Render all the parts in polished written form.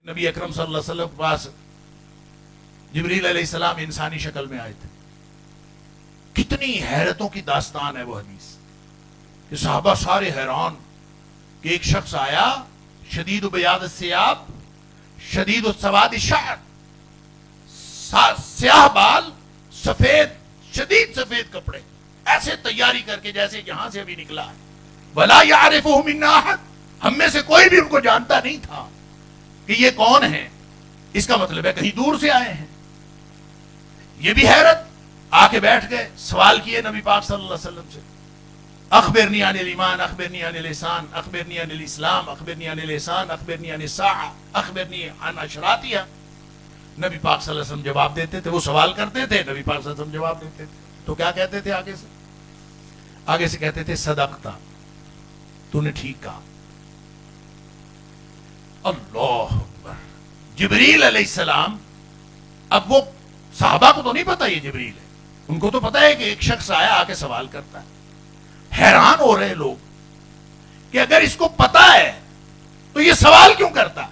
نبی اکرم صلی اللہ علیہ وسلم کے پاس جبریل علیہ السلام انسانی شکل میں آئے تھے. کتنی حیرتوں کی داستان ہے وہ حدیث کہ صحابہ سارے حیران کہ ایک شخص آیا شدید بیاض الثیاب شدید سواد الشعر، سیاہ بال، سفید شدید سفید کپڑے، ایسے تیاری کر کے جیسے یہاں سے ابھی نکلا ہے. ولا یعرفہ منا احد، ہم میں سے کوئی بھی ان کو جانتا نہیں تھا کہ یہ کون ہے. اس کا مطلب ہے کہیں دور سے آئے ہیں. یہ بھی حیرت. آ کے بیٹھ گئے، سوال کیے نبی پاک صلی اللہ علیہ وسلم سے، اخبرنی عن الایمان، اخبرنی عن الاحسان، اخبرنی عن الاسلام، اخبرنی عن الاحسان، اخبرنی عن الساعہ، اخبرنی عن اشراطها. نبی پاک صلی اللہ علیہ وسلم جواب دیتے تھے. وہ سوال کرتے تھے، نبی پاک صلی اللہ علیہ وسلم جواب دیتے تھے. تو کیا کہتے تھے آگے سے کہتے تھے صدقتا، تو نے ٹھیک کہا. اللہ اکبر. جبریل علیہ السلام، اب وہ صحابہ کو تو نہیں پتا یہ جبریل ہے، ان کو تو پتا ہے کہ ایک شخص آیا آ کے سوال کرتا ہے. حیران ہو رہے لوگ کہ اگر اس کو پتا ہے تو یہ سوال کیوں کرتا،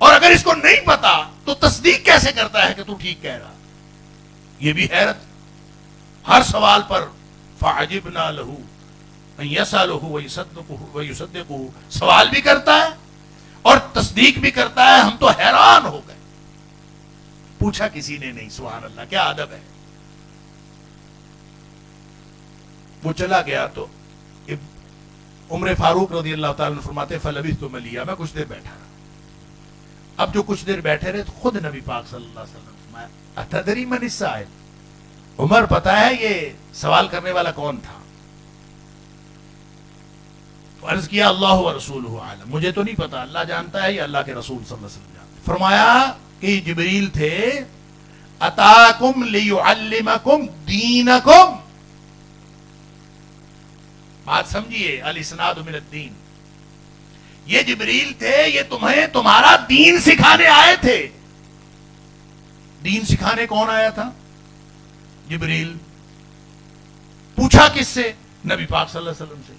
اور اگر اس کو نہیں پتا تو تصدیق کیسے کرتا ہے کہ تو ٹھیک کہہ رہا. یہ بھی حیرت. ہر سوال پر فعجبنا لہ ان یسألہ ویصدقہ، سوال بھی کرتا ہے اور تصدیق بھی کرتا ہے. ہم تو حیران ہو گئے. پوچھا کسی نے نہیں. سبحان اللہ، کیا ادب ہے. وہ چلا گیا تو عمر فاروق رضی اللہ تعالیٰ عنہ فرماتے فلبثت ملیہ، میں کچھ دیر بیٹھا رہا. اب جو کچھ دیر بیٹھے رہے تو خود نبی پاک صلی اللہ علیہ وسلم فرمایا اتدری من السائل، عمر پتا ہے یہ سوال کرنے والا کون تھا؟ تو عرض کیا اللہ ورسولہ عالم، مجھے تو نہیں پتا، اللہ جانتا ہے یا اللہ کے رسول صلی اللہ علیہ وسلم جانتے. فرمایا کہ جبریل تھے اتاکم لیعلمکم دینکم. بات سمجھیے، الاسناد من الدین. یہ جبریل تھے، یہ تمہیں تمہارا دین سکھانے آئے تھے. دین سکھانے کون آیا تھا؟ جبریل. پوچھا کس سے؟ نبی پاک صلی اللہ علیہ وسلم سے.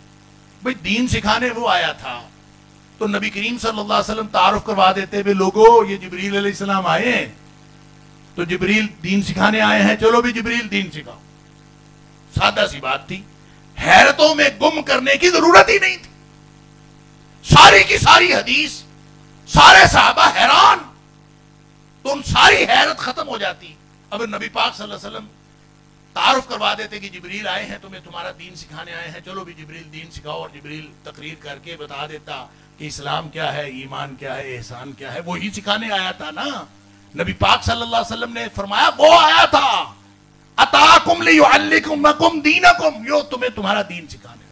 بھئی دین سکھانے وہ آیا تھا تو نبی کریم صلی اللہ علیہ وسلم تعارف کروا دیتے بھی لوگوں یہ جبریل علیہ السلام آئے ہیں تو جبریل دین سکھانے آئے ہیں، چلو بھی جبریل دین سکھاؤ. سادہ سی بات تھی. حیرتوں میں گم کرنے کی ضرورت ہی نہیں تھی. ساری کی ساری حدیث، سارے صحابہ حیران، تو ان ساری حیرت ختم ہو جاتی. اب نبی پاک صلی اللہ علیہ وسلم تعارف کروا دیتے کہ جبریل آئے ہیں، تمہیں تمہارا دین سکھانے آئے ہیں، چلو بھی جبریل دین سکھاؤ. اور جبریل تقریر کر کے بتا دیتا کہ اسلام کیا ہے، ایمان کیا ہے، احسان کیا ہے. وہی سکھانے آیا تھا نا. نبی پاک صلی اللہ علیہ وسلم نے فرمایا وہ آیا تھا اتاکم لیعلمکم دینکم، یہ تمہیں تمہارا دین سکھانے.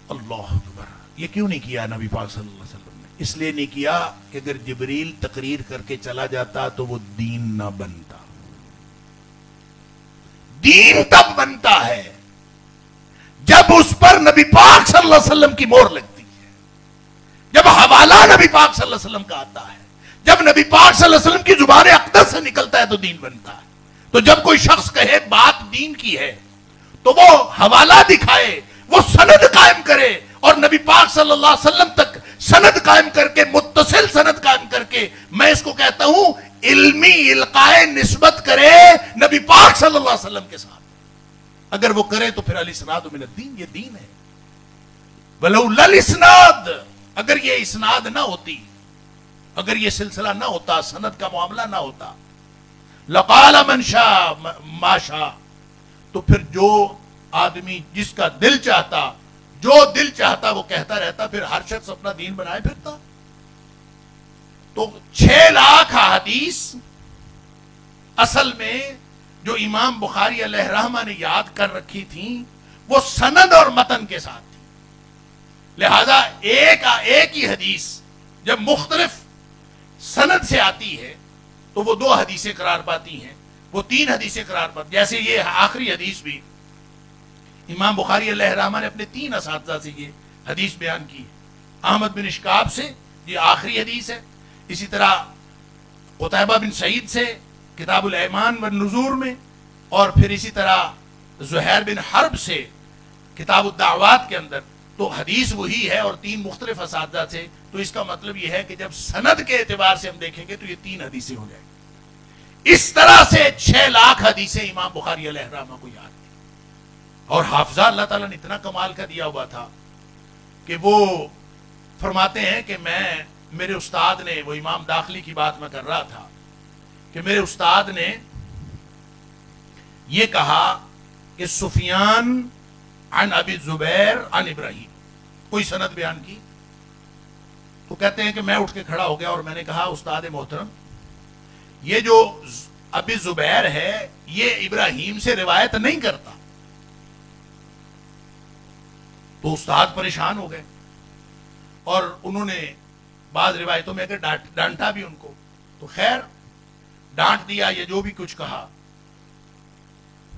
اللہ اکبر. یہ کیوں نہیں کیا نبی پاک صلی اللہ علیہ وسلم نے؟ اس لیے نہیں کیا کہ اگر جبریل تقریر کر کے چلا جاتا تو وہ دین نہ بنتا. دین تب بنتا ہے جب اس پر نبی پاک صلی اللہ علیہ وسلم کی مہر لگتی ہے، جب حوالہ نبی پاک صلی اللہ علیہ وسلم کا آتا ہے، جب نبی پاک صلی اللہ علیہ وسلم کی زبان اقدس سے نکلتا ہے تو دین بنتا ہے. تو جب کوئی شخص کہے بات دین کی ہے تو وہ حوالہ دکھائے، وہ سند قائم کرے، اور نبی پاک صلی اللہ علیہ وسلم تک سند قائم کر کے، متصل سند قائم کر کے، میں اس کو کہتا ہوں علمی القائے نسبت کرے نبی پاک صلی اللہ علیہ وسلم کے ساتھ. اگر وہ کرے تو پھر الاسناد من الدین، یہ دین ہے. ولولا الاسناد، اگر یہ اسناد نہ ہوتی، اگر یہ سلسلہ نہ ہوتا، سند کا معاملہ نہ ہوتا، لقال من شاء ما شاء، تو پھر جو آدمی جس کا دل چاہتا، جو دل چاہتا وہ کہتا رہتا، پھر ہر شخص اپنا دین بنائے پھرتا. تو 6 لاکھ حدیث اصل میں جو امام بخاری علیہ رحمہ نے یاد کر رکھی تھیں وہ سند اور متن کے ساتھ تھی. لہذا ایک ہی حدیث جب مختلف سند سے آتی ہے تو وہ 2 حدیثیں قرار پاتی ہیں، وہ 3 حدیثیں قرار پاتی. جیسے یہ آخری حدیث بھی امام بخاری علیہ رحمہ نے اپنے 3 اساتذہ سے یہ حدیث بیان کی. احمد بن اشکاب سے یہ آخری حدیث ہے. اسی طرح قتیبہ بن سعید سے کتاب الایمان والنذور میں، اور پھر اسی طرح زہیر بن حرب سے کتاب الدعوات کے اندر تو حدیث وہی ہے اور 3 مختلف اساتذہ تھے، تو اس کا مطلب یہ ہے کہ جب سند کے اعتبار سے ہم دیکھیں گے تو یہ 3 حدیثیں ہو جائیں گی۔ اس طرح سے 6 لاکھ حدیثیں امام بخاری علیہ الرحمہ کو یاد تھی، اور حافظہ اللہ تعالیٰ نے اتنا کمال کا دیا ہوا تھا کہ وہ فرماتے ہیں کہ میرے استاد نے، وہ امام داخلی کی بات میں کر رہا تھا کہ میرے استاد نے یہ کہا کہ سفیان عن ابی زبیر عن ابراہیم، کوئی سند بیان کی، تو کہتے ہیں کہ میں اٹھ کے کھڑا ہو گیا اور میں نے کہا استاد محترم، یہ جو ابی زبیر ہے یہ ابراہیم سے روایت نہیں کرتا۔ تو استاد پریشان ہو گئے اور انہوں نے بعض روایتوں میں اگر ڈانٹا بھی ان کو، تو خیر ڈانٹ دیا یا جو بھی کچھ کہا۔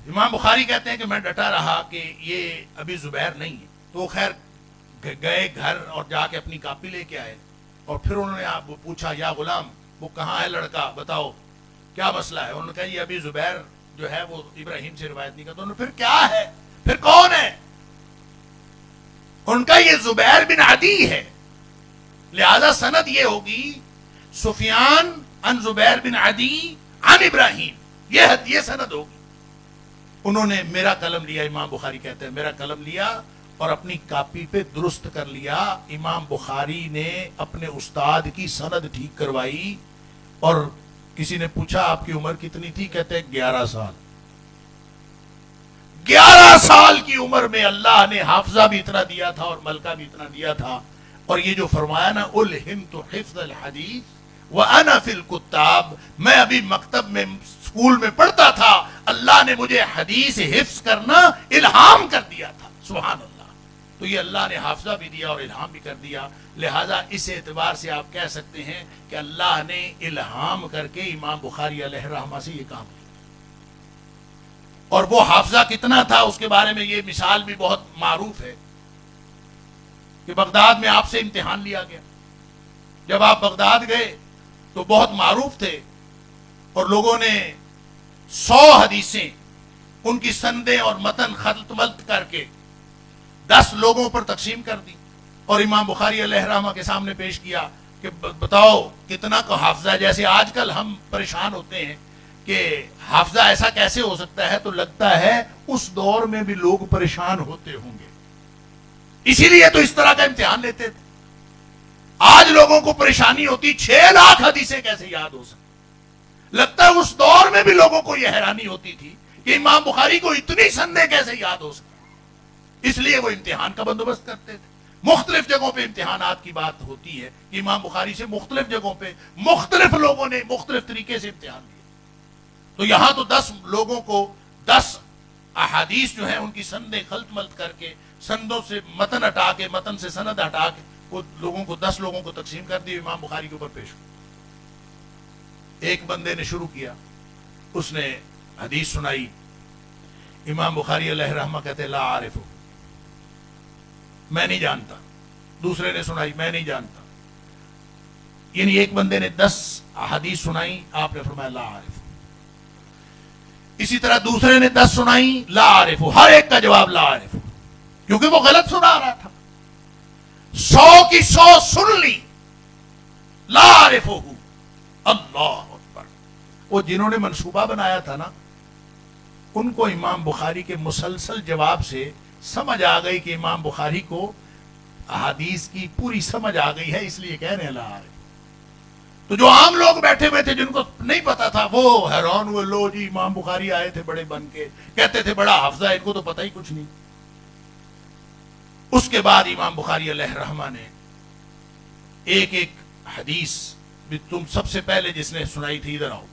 امام بخاری کہتے ہیں کہ میں ڈٹا رہا کہ یہ ابی زبیر نہیں ہے، تو خیر گئے گھر اور جا کے اپنی کاپی لے کے آئے، اور پھر انہوں نے پوچھا یا غلام وہ کہاں ہے لڑکا، بتاؤ کیا مسئلہ ہے؟ انہوں نے کہا یہ ابی زبیر جو ہے وہ ابراہیم سے روایت نہیں کرتا۔ انہوں نے پھر کیا ہے، پھر کون ہے؟ ان کا یہ زبیر بن عدی ہے، لہذا سند یہ ہوگی سفیان عن زبیر بن عدی عن ابراہیم، یہ سند ہوگی۔ انہوں نے میرا قلم لیا، امام بخاری کہتے ہیں میرا قلم لیا اور اپنی کاپی پہ درست کر لیا۔ امام بخاری نے اپنے استاد کی سند ٹھیک کروائی، اور کسی نے پوچھا آپ کی عمر کتنی تھی؟ کہتے ہیں 11 سال۔ 11 سال کی عمر میں اللہ نے حافظہ بھی اتنا دیا تھا اور ملکہ بھی اتنا دیا تھا، اور یہ جو فرمایا نا الہمت حفظ الحدیث وانا فی الکتاب، میں ابھی مکتب میں اسکول میں پڑھتا تھا، اللہ نے مجھے حدیث حفظ کرنا الہام کر دیا تھا، سبحان اللہ۔ تو یہ اللہ نے حافظہ بھی دیا اور الہام بھی کر دیا، لہذا اس اعتبار سے آپ کہہ سکتے ہیں کہ اللہ نے الہام کر کے امام بخاری علیہ الرحمہ سے یہ کام کیا۔ اور وہ حافظہ کتنا تھا اس کے بارے میں یہ مثال بھی بہت معروف ہے کہ بغداد میں آپ سے امتحان لیا گیا۔ جب آپ بغداد گئے تو بہت معروف تھے، اور لوگوں نے 100 حدیثیں ان کی سندیں اور متن خلط ملط کر کے 10 لوگوں پر تقسیم کر دی، اور امام بخاری علیہ الرحمہ کے سامنے پیش کیا کہ بتاؤ کتنا کا حافظہ ہے۔ جیسے آج کل ہم پریشان ہوتے ہیں کہ حافظہ ایسا کیسے ہو سکتا ہے، تو لگتا ہے اس دور میں بھی لوگ پریشان ہوتے ہوں گے، اسی لیے تو اس طرح کا امتحان لیتے تھے۔ آج لوگوں کو پریشانی ہوتی 6 لاکھ حدیثیں کیسے یاد ہو سکتی، لگتا ہے اس دور میں بھی لوگوں کو یہ حیرانی ہوتی تھی کہ امام بخاری کو اتنی سندیں کیسے یاد ہو سکتی، اس لیے وہ امتحان کا بندوبست کرتے تھے۔ مختلف جگہوں پہ امتحانات کی بات ہوتی ہے کہ امام بخاری سے مختلف جگہوں پہ مختلف لوگوں نے مختلف طریقے سے امتحان لیا، تو یہاں تو 10 لوگوں کو 10 احادیث جو ہیں ان کی سندیں خلط ملط کر کے، سندوں سے متن ہٹا کے، متن سے سند ہٹا کے، وہ لوگوں کو 10 لوگوں کو تقسیم کر دی، امام بخاری کے اوپر پیش ہو۔ ایک بندے نے شروع کیا، اس نے حدیث سنائی، امام بخاری علیہ الرحمہ کہتے لا عارف، میں نہیں جانتا۔ دوسرے نے سنائی، میں نہیں جانتا۔ یعنی ایک بندے نے 10 حدیث سنائی، آپ نے فرمایا لا عارف۔ اسی طرح دوسرے نے 10 سنائی، لا عارف، ہر ایک کا جواب لا عارف، کیونکہ وہ غلط سنا رہا تھا۔ 100 کی 100 سن لی، لا عارف ہو۔ اللہ اکبر۔ وہ جنہوں نے منصوبہ بنایا تھا نا، ان کو امام بخاری کے مسلسل جواب سے سمجھ آ گئی کہ امام بخاری کو احادیث کی پوری سمجھ آ گئی ہے، اس لیے کہہ رہے ہیں لا عارف۔ تو جو عام لوگ بیٹھے ہوئے تھے جن کو نہیں پتا تھا، وہ حیران ہوئے، لو جی امام بخاری آئے تھے بڑے بن کے، کہتے تھے بڑا حافظہ ہے، ان کو تو پتہ ہی کچھ نہیں۔ اس کے بعد امام بخاری علیہ الرحمہ نے ایک ایک حدیث، تم سب سے پہلے جس نے سنائی تھی ادھر آؤ،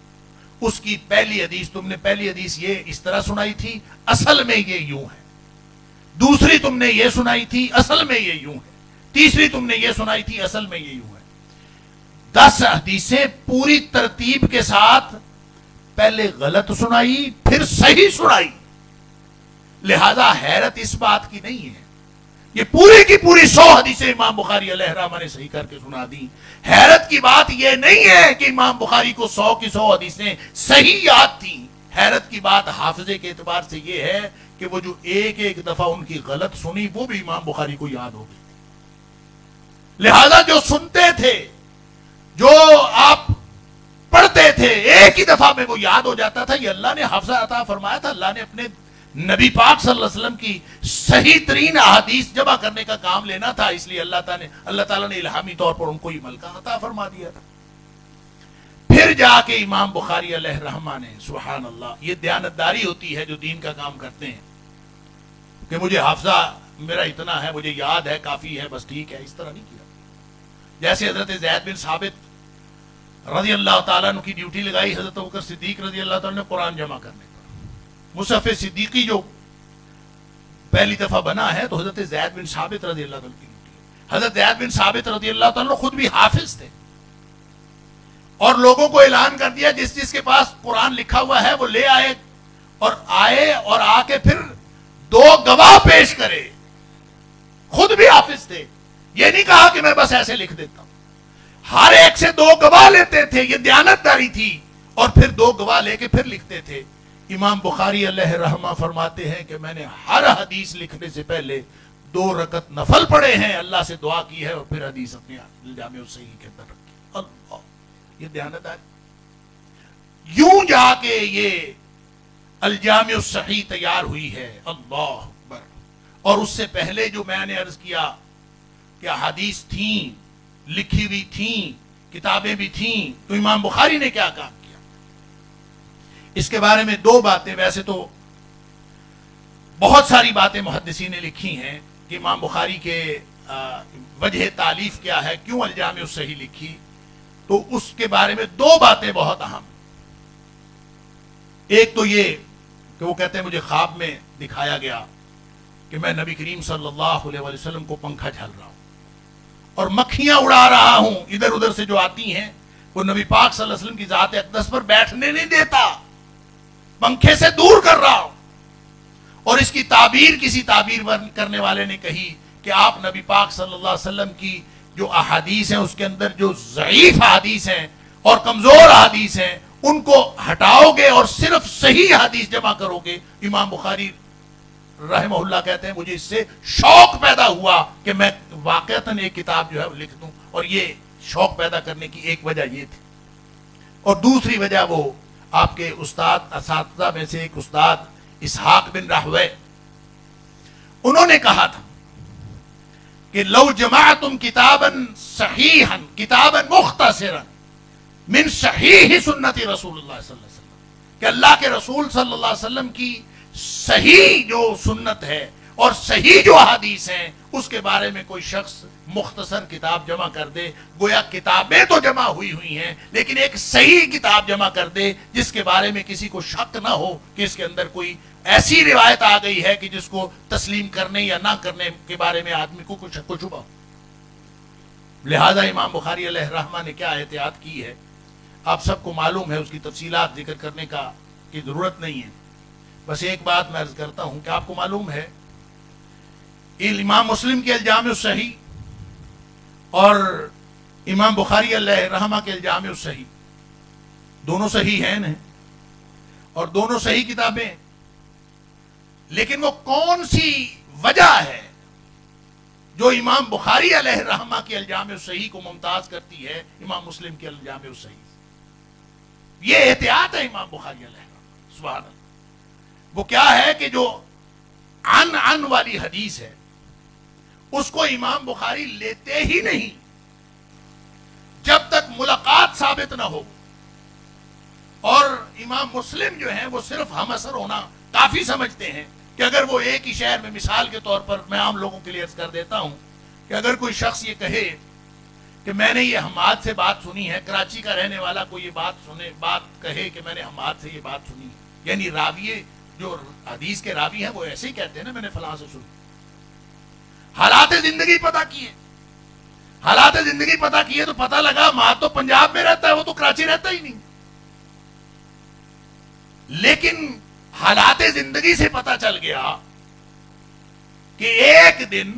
اس کی پہلی حدیث، تم نے پہلی حدیث یہ اس طرح سنائی تھی، اصل میں یہ یوں ہے۔ دوسری تم نے یہ سنائی تھی، اصل میں یہ یوں ہے۔ تیسری تم نے یہ سنائی تھی، اصل میں یہ یوں ہے۔ 10 حدیثیں پوری ترتیب کے ساتھ پہلے غلط سنائی، پھر صحیح سنائی۔ لہذا حیرت اس بات کی نہیں ہے، یہ پوری کی پوری 100 حدیثیں امام بخاری علیہ الرحمہ نے صحیح کر کے سنا دی۔ حیرت کی بات یہ نہیں ہے کہ امام بخاری کو 100 کی 100 حدیثیں صحیح یاد تھیں، حیرت کی بات حافظے کے اعتبار سے یہ ہے کہ وہ جو ایک ایک دفعہ ان کی غلط سنی وہ بھی امام بخاری کو یاد ہو گئی، لہذا جو سنتے تھے، جو آپ پڑھتے تھے، ایک ہی دفعہ میں وہ یاد ہو جاتا تھا۔ یہ اللہ نے حافظہ عطا فرمایا تھا، اللہ نے اپنے نبی پاک صلی اللہ علیہ وسلم کی صحیح ترین احادیث جمع کرنے کا کام لینا تھا، اس لیے اللہ تعالیٰ نے الہامی طور پر ان کو یہ ملکہ عطا فرما دیا تھا۔ پھر جا کے امام بخاری علیہ رحمہ نے، سبحان اللہ، یہ دیانتداری ہوتی ہے جو دین کا کام کرتے ہیں کہ مجھے حافظہ میرا اتنا ہے، مجھے یاد ہے، کافی ہے، بس ٹھیک ہے، اس طرح نہیں کیا۔ جیسے حضرت زید بن ثابت رضی اللہ تعالیٰ عنہ کی ڈیوٹی لگائی حضرت ابوبکر صدیق رضی اللہ تعالیٰ نے قرآن جمع کرنے کا، مصحف صدیقی جو پہلی دفعہ بنا ہے تو حضرت زید بن ثابت رضی اللہ تعالیٰ کی ڈیوٹی۔ حضرت زید بن ثابت رضی اللہ تعالیٰ خود بھی حافظ تھے اور لوگوں کو اعلان کر دیا جس جس کے پاس قرآن لکھا ہوا ہے وہ لے آئے، اور آئے اور آ کے پھر 2 گواہ پیش کرے۔ خود بھی حافظ تھے، یہ نہیں کہا کہ میں بس ایسے لکھ دیتا ہوں، ہر ایک سے 2 گواہ لیتے تھے، یہ دیانتداری تھی، اور پھر 2 گواہ لے کے پھر لکھتے تھے۔ امام بخاری علیہ رحمہ فرماتے ہیں کہ میں نے ہر حدیث لکھنے سے پہلے 2 رکعت نفل پڑھے ہیں، اللہ سے دعا کی ہے، اور پھر حدیث اپنے الجامع الصحیح کے اندر رکھی۔ اللہ، یہ دیانتداری، یوں جا کے یہ الجامع الصحیح تیار ہوئی ہے۔ اللہ اکبر۔ اور اس سے پہلے جو میں نے عرض کیا کہ حدیث تھیں، لکھی ہوئی تھیں، کتابیں بھی تھیں، تو امام بخاری نے کیا کام کیا؟ اس کے بارے میں 2 باتیں، ویسے تو بہت ساری باتیں محدثین نے لکھی ہیں کہ امام بخاری کے وجہ تالیف کیا ہے، کیوں الجامع الصحیح لکھی، تو اس کے بارے میں 2 باتیں بہت اہم۔ ایک تو یہ کہ وہ کہتے ہیں مجھے خواب میں دکھایا گیا کہ میں نبی کریم صلی اللہ علیہ وسلم کو پنکھا جھل رہا ہوں اور مکھیاں اڑا رہا ہوں، ادھر ادھر سے جو آتی ہیں، وہ نبی پاک صلی اللہ علیہ وسلم کی ذات اقدس پر بیٹھنے نہیں دیتا، پنکھے سے دور کر رہا ہوں۔ اور اس کی تعبیر کسی تعبیر کرنے والے نے کہی کہ آپ نبی پاک صلی اللہ علیہ وسلم کی جو احادیث ہیں اس کے اندر جو ضعیف احادیث ہیں اور کمزور احادیث ہیں ان کو ہٹاؤ گے اور صرف صحیح حدیث جمع کرو گے۔ امام بخاری رحمہ اللہ کہتے ہیں مجھے اس سے شوق پیدا ہوا کہ میں واقعتاً ایک کتاب جو ہے وہ لکھ دوں، اور یہ شوق پیدا کرنے کی ایک وجہ یہ تھی۔ اور دوسری وجہ وہ آپ کے اساتذہ میں سے ایک استاد اسحاق بن راہوے، انہوں نے کہا تھا کہ لو جمعتم کتابا صحیحا کتابا مختصرا من صحیح سنت رسول اللہ صلی اللہ علیہ وسلم، کہ اللہ کے رسول صلی اللہ علیہ وسلم کی صحیح جو سنت ہے اور صحیح جو حدیث ہیں اس کے بارے میں کوئی شخص مختصر کتاب جمع کر دے، گویا کتابیں تو جمع ہوئی ہیں لیکن ایک صحیح کتاب جمع کر دے جس کے بارے میں کسی کو شک نہ ہو کہ اس کے اندر کوئی ایسی روایت آ گئی ہے کہ جس کو تسلیم کرنے یا نہ کرنے کے بارے میں آدمی کو کچھ شک و شبہ ہو۔ لہذا امام بخاری علیہ رحمہ نے کیا احتیاط کی ہے آپ سب کو معلوم ہے، اس کی تفصیلات ذکر کرنے کی ضرورت نہیں ہے، بس ایک بات میں عرض کرتا ہوں کہ آپ کو معلوم ہے امام مسلم کے الجامع الصحیح اور امام بخاری علیہ رحمہ کے الجامع الصحیح دونوں صحیح ہیں اور دونوں صحیح کتابیں، لیکن وہ کون سی وجہ ہے جو امام بخاری علیہ رحمہ کے الجامع الصحیح کو ممتاز کرتی ہے امام مسلم کے الجامع الصحیح؟ یہ احتیاط ہے امام بخاری علیہ رحمہ، سبحان اللہ۔ وہ کیا ہے کہ جو عن والی حدیث ہے اس کو امام بخاری لیتے ہی نہیں جب تک ملاقات ثابت نہ ہو، اور امام مسلم جو ہیں وہ صرف ہم اثر ہونا کافی سمجھتے ہیں کہ اگر وہ ایک ہی شہر میں، مثال کے طور پر میں عام لوگوں کے لیے عرض کر دیتا ہوں کہ اگر کوئی شخص یہ کہے کہ میں نے یہ حماد سے بات سنی ہے، کراچی کا رہنے والا کوئی یہ بات کہے کہ میں نے حماد سے یہ بات سنی، یعنی راوی جو حدیث کے راوی ہیں وہ ایسے ہی کہتے ہیں نا میں نے فلاں سے سنی، حالات زندگی پتہ کیے، حالات زندگی پتہ کیے تو پتہ لگا ماں تو پنجاب میں رہتا ہے، وہ تو کراچی رہتا ہی نہیں، لیکن حالات زندگی سے پتہ چل گیا کہ ایک دن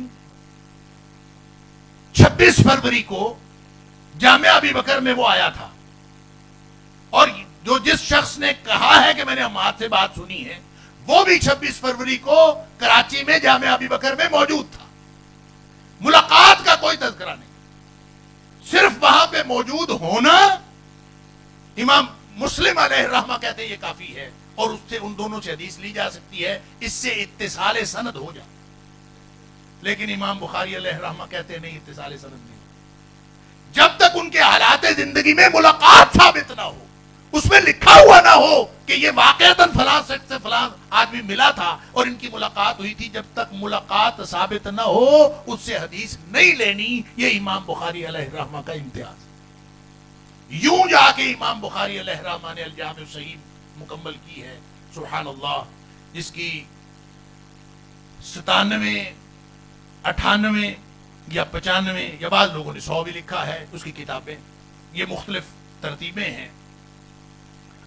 26 فروری کو جامعہ ابی بکر میں وہ آیا تھا اور جو جس شخص نے کہا ہے کہ میں نے حماد سے بات سنی ہے، وہ بھی 26 فروری کو کراچی میں جامعہ ابی بکر میں موجود تھا. ملاقات کا کوئی تذکرہ نہیں، صرف وہاں پہ موجود ہونا امام مسلم علیہ الرحمہ کہتے ہیں یہ کافی ہے، اور اس سے ان دونوں سے حدیث لی جا سکتی ہے، اس سے اتصال سند ہو جائے. لیکن امام بخاری علیہ الرحمہ کہتے ہیں نہیں، اتصال سند نہیں. جب تک ان کے حالات زندگی میں ملاقات ثابت نہ ہو، اس میں لکھا ہوا نہ ہو کہ یہ واقعتاً فلاں شخص سے فلاں آدمی ملا تھا اور ان کی ملاقات ہوئی تھی، جب تک ملاقات ثابت نہ ہو اس سے حدیث نہیں لینی. یہ امام بخاری علیہ الرحمہ کا امتیاز ہے. یوں جا کے امام بخاری علیہ الرحمہ نے الجامع الصحیح مکمل کی ہے. سبحان اللہ، جس کی 97 98 یا 95 یا بعض لوگوں نے 100 بھی لکھا ہے اس کی کتابیں. یہ مختلف ترتیبیں ہیں.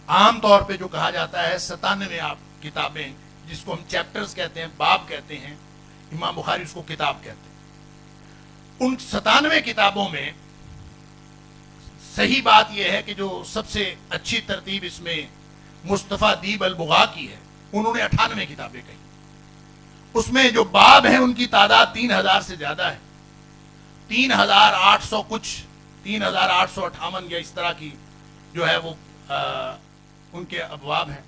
عام طور پہ جو کہا جاتا ہے 97 آپ کتابیں، جس کو ہم چیپٹرز کہتے ہیں، باب کہتے ہیں، امام بخاری اس کو کتاب کہتے ہیں. ان 97 کتابوں میں صحیح بات یہ ہے کہ جو سب سے اچھی ترتیب اس میں مصطفیٰ دیب البغا کی ہے، انہوں نے 98 کتابیں کہی. اس میں جو باب ہیں ان کی تعداد 3000 سے زیادہ ہے. 3800 کچھ 3858 یا اس طرح کی جو ہے وہ ان کے ابواب ہیں.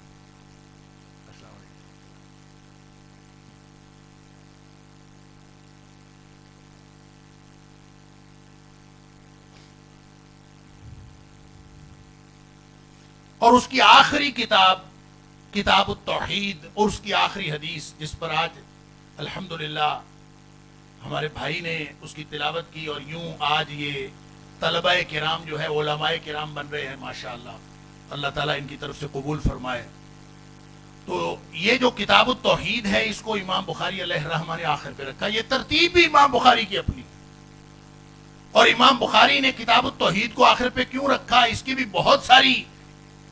اور اس کی آخری کتاب کتاب التوحید، اور اس کی آخری حدیث جس پر آج الحمدللہ ہمارے بھائی نے اس کی تلاوت کی، اور یوں آج یہ طلبہ کرام جو ہے علماء کرام بن رہے ہیں ماشاءاللہ. اللہ تعالیٰ ان کی طرف سے قبول فرمائے. تو یہ جو کتاب التوحید ہے اس کو امام بخاری علیہ الرحمہ نے آخر پہ رکھا. یہ ترتیب بھی امام بخاری کی اپنی، اور امام بخاری نے کتاب التوحید کو آخر پہ کیوں رکھا اس کی بھی بہت ساری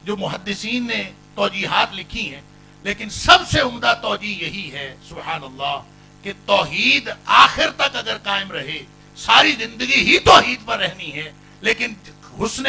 جو محدثین نے توجیحات لکھی ہیں، لیکن سب سے عمدہ توجیح یہی ہے سبحان اللہ کہ توحید آخر تک اگر قائم رہے، ساری زندگی ہی توحید پر رہنی ہے، لیکن حسن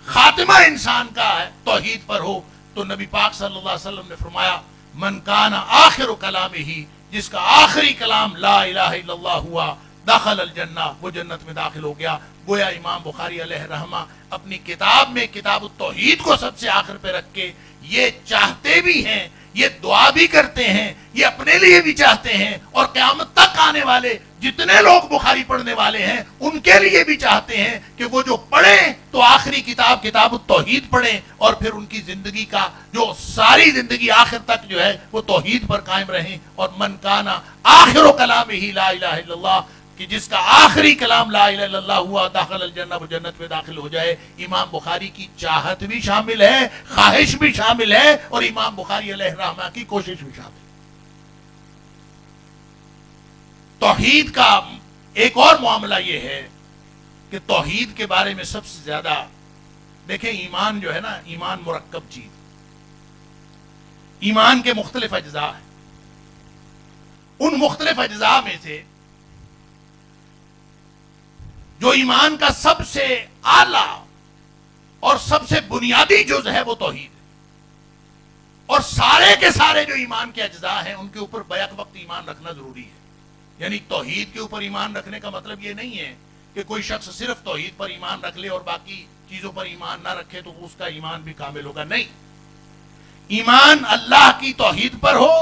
خاتمہ انسان کا ہے توحید پر ہو. تو نبی پاک صلی اللہ علیہ وسلم نے فرمایا من کان آخر کلامہ، جس کا آخری کلام لا الہ الا اللہ ہوا، داخل الجنہ، وہ جنت میں داخل ہو گیا. گویا امام بخاری علیہ الرحمہ اپنی کتاب میں کتاب التوحید کو سب سے آخر پہ رکھ کے یہ چاہتے بھی ہیں، یہ دعا بھی کرتے ہیں، یہ اپنے لیے بھی چاہتے ہیں، اور قیامت تک آنے والے جتنے لوگ بخاری پڑھنے والے ہیں ان کے لیے بھی چاہتے ہیں کہ وہ جو پڑھیں تو آخری کتاب کتاب التوحید پڑھیں، اور پھر ان کی زندگی کا جو ساری زندگی آخر تک جو ہے وہ توحید پر قائم رہیں. اور من کانا آخر کلامہ لا الہ الا اللہ، کہ جس کا آخری کلام لا الہ الا اللہ ہوا داخل الجنہ، وہ جنت میں داخل ہو جائے. امام بخاری کی چاہت بھی شامل ہے، خواہش بھی شامل ہے، اور امام بخاری علیہ الرحمہ کی کوشش بھی شامل ہے. توحید کا ایک اور معاملہ یہ ہے کہ توحید کے بارے میں سب سے زیادہ دیکھیں، ایمان جو ہے نا، ایمان مرکب چیز، ایمان کے مختلف اجزاء ہیں. ان مختلف اجزاء میں سے جو ایمان کا سب سے اعلیٰ اور سب سے بنیادی جز ہے وہ توحید ہے. اور سارے کے سارے جو ایمان کے اجزاء ہیں ان کے اوپر بیک وقت ایمان رکھنا ضروری ہے. یعنی توحید کے اوپر ایمان رکھنے کا مطلب یہ نہیں ہے کہ کوئی شخص صرف توحید پر ایمان رکھ لے اور باقی چیزوں پر ایمان نہ رکھے تو اس کا ایمان بھی کامل ہوگا. نہیں، ایمان اللہ کی توحید پر ہو،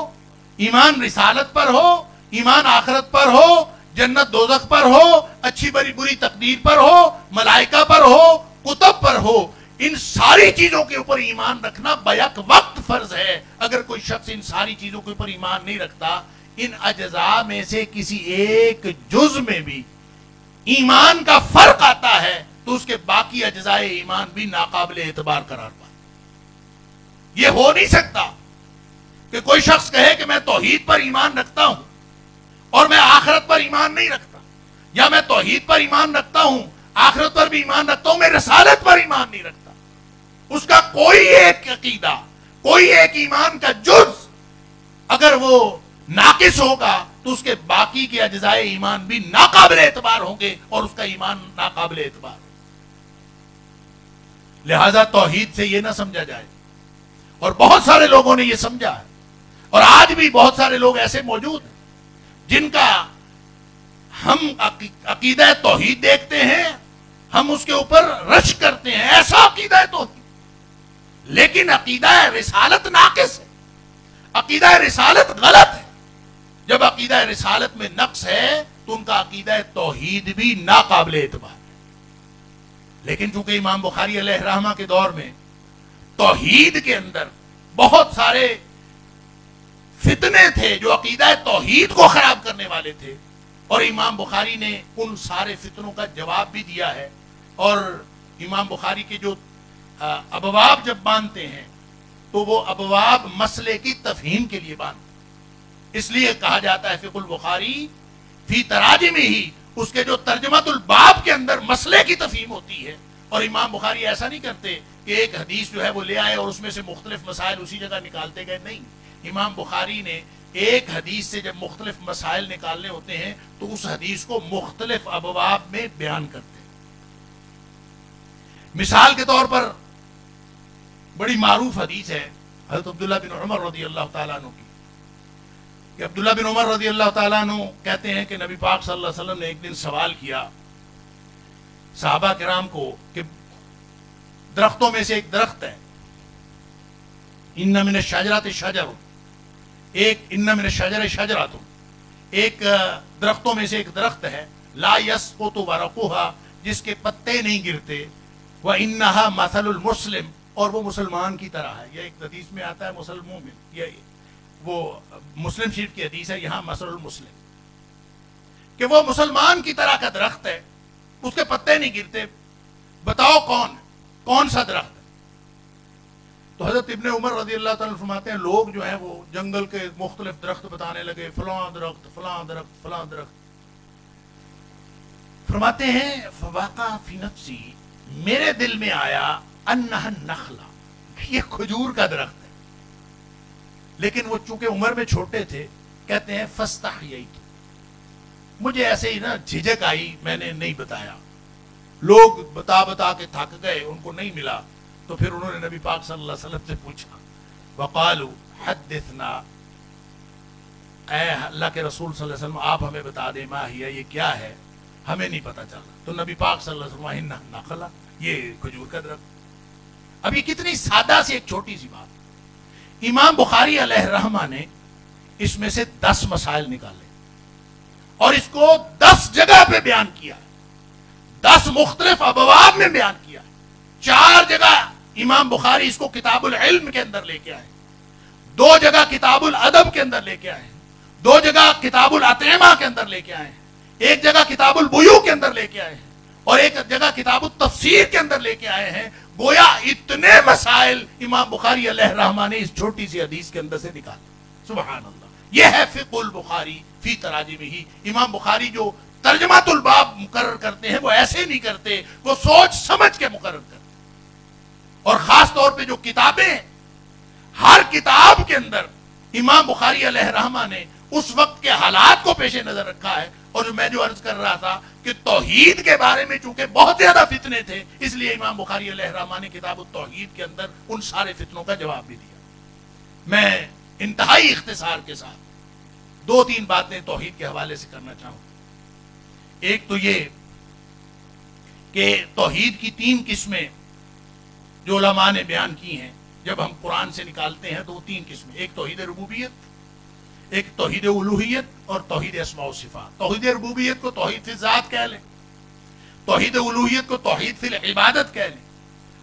ایمان رسالت پر ہو، ایمان آخرت پر ہو، جنت دوزخ پر ہو، اچھی بری بری تقدیر پر ہو، ملائکہ پر ہو، کتب پر ہو، ان ساری چیزوں کے اوپر ایمان رکھنا بیک وقت فرض ہے. اگر کوئی شخص ان ساری چیزوں کے اوپر ایمان نہیں رکھتا، ان اجزاء میں سے کسی ایک جز میں بھی ایمان کا فرق آتا ہے تو اس کے باقی اجزاء ایمان بھی ناقابل اعتبار قرار پائے. یہ ہو نہیں سکتا کہ کوئی شخص کہے کہ میں توحید پر ایمان رکھتا ہوں اور میں آخرت پر ایمان نہیں رکھتا، یا میں توحید پر ایمان رکھتا ہوں، آخرت پر بھی ایمان رکھتا ہوں، میں رسالت پر ایمان نہیں رکھتا. اس کا کوئی ایک عقیدہ، کوئی ایک ایمان کا جز اگر وہ ناقص ہوگا تو اس کے باقی کے اجزاء ایمان بھی ناقابل اعتبار ہوں گے اور اس کا ایمان ناقابل اعتبار. لہذا توحید سے یہ نہ سمجھا جائے، اور بہت سارے لوگوں نے یہ سمجھا ہے، اور آج بھی بہت سارے لوگ ایسے موجود ہیں جن کا ہم عقیدہ توحید دیکھتے ہیں، ہم اس کے اوپر رشک کرتے ہیں، ایسا عقیدہ توحید، لیکن عقیدہ رسالت ناقص ہے، عقیدہ رسالت غلط ہے۔ جب عقیدہ رسالت میں نقص ہے تو ان کا عقیدہ توحید بھی ناقابل اعتبار ہے۔ لیکن چونکہ امام بخاری علیہ الرحمہ کے دور میں توحید کے اندر بہت سارے فتنے تھے جو عقیدہ توحید کو خراب کرنے والے تھے، اور امام بخاری نے ان سارے فتنوں کا جواب بھی دیا ہے، اور امام بخاری کے جو ابواب جب باندھتے ہیں تو وہ ابواب مسئلے کی تفہیم کے لیے باندھتے ہیں، اس لیے کہا جاتا ہے فقہ البخاری فی تراجم ہی، اس کے جو ترجمۃ الباب کے اندر مسئلے کی تفہیم ہوتی ہے۔ اور امام بخاری ایسا نہیں کرتے کہ ایک حدیث جو ہے وہ لے آئے اور اس میں سے مختلف مسائل اسی جگہ نکالتے گئے، نہیں، امام بخاری نے ایک حدیث سے جب مختلف مسائل نکالنے ہوتے ہیں تو اس حدیث کو مختلف ابواب میں بیان کرتے ہیں۔ مثال کے طور پر بڑی معروف حدیث ہے حضرت عبداللہ بن عمر رضی اللہ تعالیٰ عنہ کی، کہ عبداللہ بن عمر رضی اللہ تعالیٰ عنہ کہتے ہیں کہ نبی پاک صلی اللہ علیہ وسلم نے ایک دن سوال کیا صحابہ کرام کو کہ درختوں میں سے ایک درخت ہے، ان من الشجرات شجر، ان من الشجر شجرۃ، ایک درختوں میں سے ایک درخت ہے، لا یسقط ورقها، جس کے پتے نہیں گرتے، وانھا مثل المسلم، اور وہ مسلمان کی طرح ہے۔ یہ ایک حدیث میں آتا ہے مسلم مومن، یہ وہ مسلم شریف کی حدیث ہے، یہاں مثل المسلم، کہ وہ مسلمان کی طرح کا درخت ہے، اس کے پتے نہیں گرتے، بتاؤ کون سا درخت ہے؟ تو حضرت ابن عمر رضی اللہ تعالیٰ فرماتے ہیں لوگ جو ہیں وہ جنگل کے مختلف درخت بتانے لگے، فلاں درخت فلاں درخت فلاں درخت، فرماتے ہیں فواقع فی نفسی، میرے دل میں آیا انہا النخلہ، یہ کھجور کا درخت ہے، لیکن وہ چونکہ عمر میں چھوٹے تھے، کہتے ہیں فاستحییت، مجھے ایسے ہی نا جھجک آئی، میں نے نہیں بتایا، لوگ بتا بتا کے تھک گئے، ان کو نہیں ملا، تو پھر انہوں نے نبی پاک صلی اللہ علیہ وسلم سے پوچھا، وقالوا حدثنا، اے اللہ کے رسول صلی اللہ علیہ وسلم آپ ہمیں بتا دیں، ما ہی یہ کیا ہے، ہمیں نہیں پتا چلا۔ تو نبی پاک صلی اللہ علیہ وسلم انہا النخلہ، یہ کھجور کا درخت۔ اب یہ کتنی سادہ سی ایک چھوٹی سی بات، امام بخاری علیہ الرحمہ نے اس میں سے 10 مسائل نکالے اور اس کو 10 جگہ پہ بیان کیا، 10 مختلف ابواب میں بیان کیا، 4 جگہ امام بخاری اس کو کتاب العلم کے اندر لے کے آئے، 2 جگہ کتاب الادب کے اندر لے کے آئے، 2 جگہ کتاب الاطعمہ کے اندر لے کے آئے، 1 جگہ کتاب البیوع کے اندر لے کے آئے ہیں، اور 1 جگہ کتاب التفسیر کے اندر لے کے آئے ہیں۔ گویا اتنے مسائل امام بخاری علیہ الرحمہ نے اس چھوٹی سی حدیث کے اندر سے نکالے، سبحان اللہ۔ یہ ہے فقہ البخاری فی تراجمہ۔ امام بخاری جو ترجمۃ الباب مقرر کرتے ہیں وہ ایسے نہیں کرتے، وہ سوچ سمجھ کے مقرر کرتے ہیں، اور خاص طور پہ جو کتابیں، ہر کتاب کے اندر امام بخاری علیہ الرحمہ نے اس وقت کے حالات کو پیش نظر رکھا ہے۔ اور میں جو عرض کر رہا تھا کہ توحید کے بارے میں چونکہ بہت زیادہ فتنے تھے، اس لیے امام بخاری علیہ الرحمہ نے کتاب التوحید کے اندر ان سارے فتنوں کا جواب بھی دیا۔ میں انتہائی اختصار کے ساتھ 2-3 باتیں توحید کے حوالے سے کرنا چاہوں۔ ایک تو یہ کہ توحید کی 3 قسمیں جو علماء نے بیان کی ہیں، جب ہم قرآن سے نکالتے ہیں تو 3 قسمیں، ایک توحید ربوبیت، ایک توحید الوہیت، اور توحید اسماء و صفات۔ توحید ربوبیت کو توحید فی ذات کہہ لیں، توحید الوہیت کو توحید فی العبادت کہہ لیں،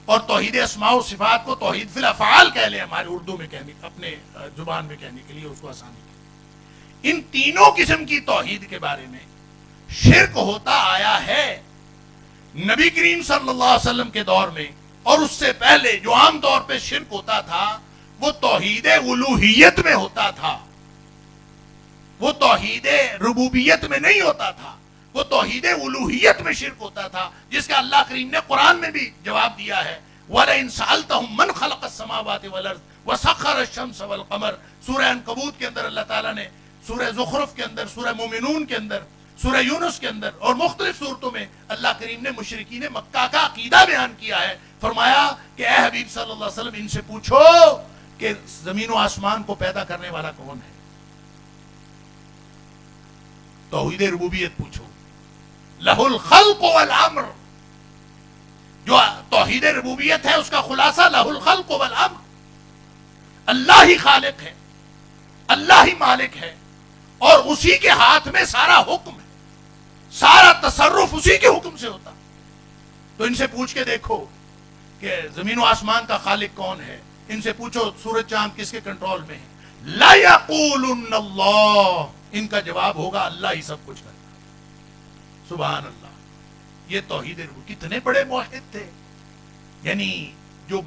اور توحید اسماء و صفات کو توحید فی الافعال کہہ لیں، ہمارے اردو میں کہنے، اپنے زبان میں کہنے کے لیے اس کو آسانی کے۔ ان تینوں قسم کی توحید کے بارے میں شرک ہوتا آیا ہے نبی کریم صلی اللہ علیہ وسلم کے دور میں، اور اس سے پہلے جو عام طور پہ شرک ہوتا تھا وہ توحید الوہیت میں ہوتا تھا، وہ توحید ربوبیت میں نہیں ہوتا تھا، وہ توحید الوہیت میں شرک ہوتا تھا، جس کا اللہ کریم نے قرآن میں بھی جواب دیا ہے، وَلَئِن سَأَلْتَهُم مَّنْ خَلَقَ السَّمَاوَاتِ وَالْأَرْضَ وَسَخَّرَ الشَّمْسَ وَالْقَمَرَ، سورہ عنکبوت کے اندر اللہ تعالیٰ نے، سورہ زخرف کے اندر، سورہ مومنون کے اندر، سورہ یونس کے اندر اور مختلف صورتوں میں اللہ کریم نے مشرکین مکہ کا عقیدہ بیان کیا ہے. فرمایا کہ اے حبیب صلی اللہ علیہ وسلم ان سے پوچھو کہ زمین و آسمان کو پیدا کرنے والا کون ہے. توحید ربوبیت پوچھو. لہ الخلق والامر، جو توحید ربوبیت ہے اس کا خلاصہ لہ الخلق والامر، اللہ ہی خالق ہے، اللہ ہی مالک ہے، اور اسی کے ہاتھ میں سارا حکم ہے، سارا تصرف اسی کے حکم سے ہوتا. تو ان سے پوچھ کے دیکھو کہ زمین و آسمان کا خالق کون ہے. ان سے پوچھو سورج چاند کس کے کنٹرول میں ہے. لَيَقُولُنَّ اللَّهُ، ان کا جواب ہوگا اللہ ہی سب کچھ کرتا. سبحان اللہ. یہ توحید ربوبیت. کتنے بڑے موحد تھے. یعنی جو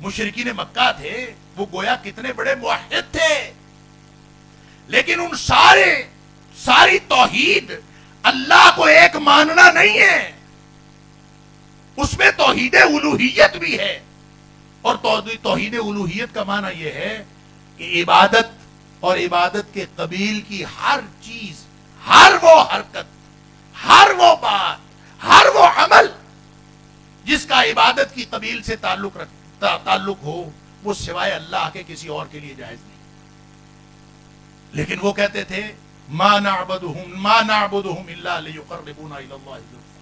مشرکین مکہ تھے وہ گویا کتنے بڑے موحد تھے، لیکن ان ساری توحید اللہ کو ایک ماننا نہیں ہے، اس میں توحید الوہیت بھی ہے. اور توحید الوہیت کا معنی یہ ہے کہ عبادت اور عبادت کے قبیل کی ہر چیز، ہر وہ حرکت، ہر وہ بات، ہر وہ عمل جس کا عبادت کی قبیل سے تعلق ہو، وہ سوائے اللہ کے کسی اور کے لیے جائز نہیں. لیکن وہ کہتے تھے ما نعبدهم الا ليقربونا الى الله زلفى،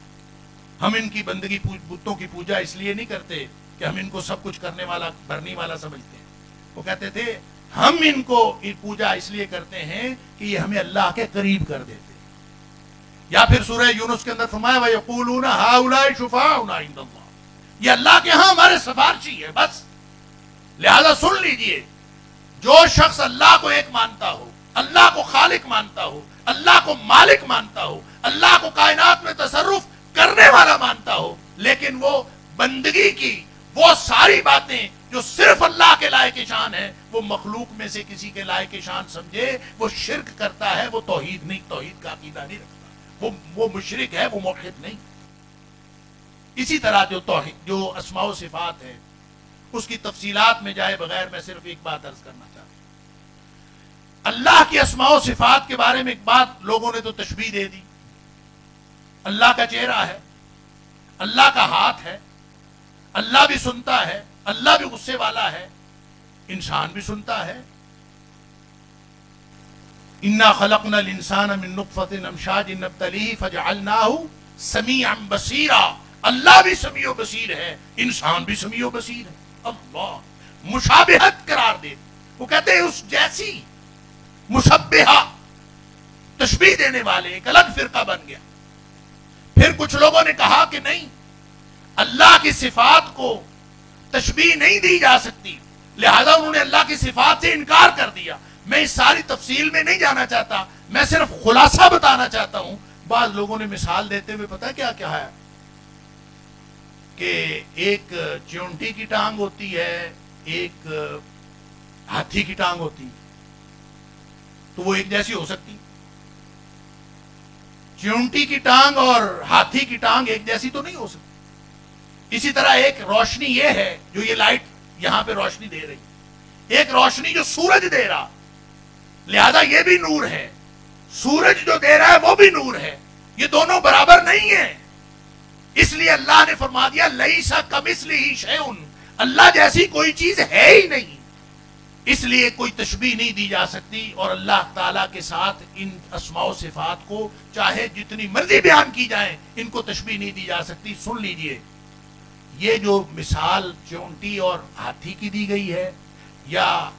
ہم ان کی بندگی بتوں کی پوجا اس لیے نہیں کرتے کہ ہم ان کو سب کچھ کرنے والا بھرنے والا سمجھتے ہیں. وہ کہتے تھے ہم ان کو پوجا اس لیے کرتے ہیں کہ یہ ہمیں اللہ کے قریب کر دیتے. یا پھر سورہ یونس کے اندر فرمایا وَيَقُولُونَ هَؤُلَاءِ شُفَعَاؤُنَا عِندَ اللَّهِ، یہ اللہ کے ہاں ہمارے سفارشی ہے. بس لہذا سن لیجئے، جو شخص اللہ کو ایک مانتا ہو، اللہ کو خالق مانتا ہو، اللہ کو مالک مانتا ہو، اللہ کو کائنات میں تصرف کرنے والا مانتا ہو، لیکن وہ بندگی کی وہ ساری باتیں جو صرف اللہ کے لائق شان ہے وہ مخلوق میں سے کسی کے لائق شان سمجھے، وہ شرک کرتا ہے. وہ توحید نہیں، توحید کا عقیدہ نہیں رکھتا، وہ مشرک ہے، وہ موحد نہیں. اسی طرح جو توحید، جو اسماء و صفات ہے، اس کی تفصیلات میں جائے بغیر میں صرف ایک بات عرض کرنا چاہتا ہوں. اللہ کی اسماء و صفات کے بارے میں ایک بات لوگوں نے تو تشبیہ دے دی. اللہ کا چہرہ ہے، اللہ کا ہاتھ ہے، اللہ بھی سنتا ہے، اللہ بھی غصے والا ہے، انسان بھی سنتا ہے. اِنَّا خَلَقْنَا الْإِنسَانَ مِن نُطْفَةٍ أَمْشَاجٍ نَبْتَلِيهِ فَجَعَلْنَاهُ سَمِيعًا بَصِيرًا. اللہ بھی سمیع و بصیر ہے، انسان بھی سمیع و بصیر ہے. اللہ مشابہت قرار دے. وہ کہتے ہیں اس جیسی مشبہہ، تشبیہ دینے والے ایک الگ فرقہ بن گیا. پھر کچھ لوگوں نے کہا کہ نہیں، اللہ کی صفات کو تشبیہ نہیں دی جا سکتی، لہذا انہوں نے اللہ کی صفات سے انکار کر دیا. میں اس ساری تفصیل میں نہیں جانا چاہتا، میں صرف خلاصہ بتانا چاہتا ہوں. بعض لوگوں نے مثال دیتے ہوئے پتہ کیا کہا ہے کہ ایک چیونٹی کی ٹانگ ہوتی ہے، ایک ہاتھی کی ٹانگ ہوتی ہے، تو وہ ایک جیسی ہو سکتی؟ چیونٹی کی ٹانگ اور ہاتھی کی ٹانگ ایک جیسی تو نہیں ہو سکتی. اسی طرح ایک روشنی یہ ہے جو یہ لائٹ یہاں پہ روشنی دے رہی، ایک روشنی جو سورج دے رہا، لہذا یہ بھی نور ہے. سورج جو دے رہا ہے وہ بھی نور ہے، یہ دونوں برابر نہیں ہیں. اس لیے اللہ نے فرما دیا لیس کمثلہ شیء، اللہ جیسی کوئی چیز ہے ہی نہیں. اس لیے کوئی تشبیہ نہیں دی جا سکتی. اور اللہ تعالیٰ کے ساتھ ان اسماء و صفات کو چاہے جتنی مرضی بیان کی جائیں، ان کو تشبیہ نہیں دی جا سکتی. سن لیجئے، یہ جو مثال چونٹی اور ہاتھی کی دی گئی ہے یا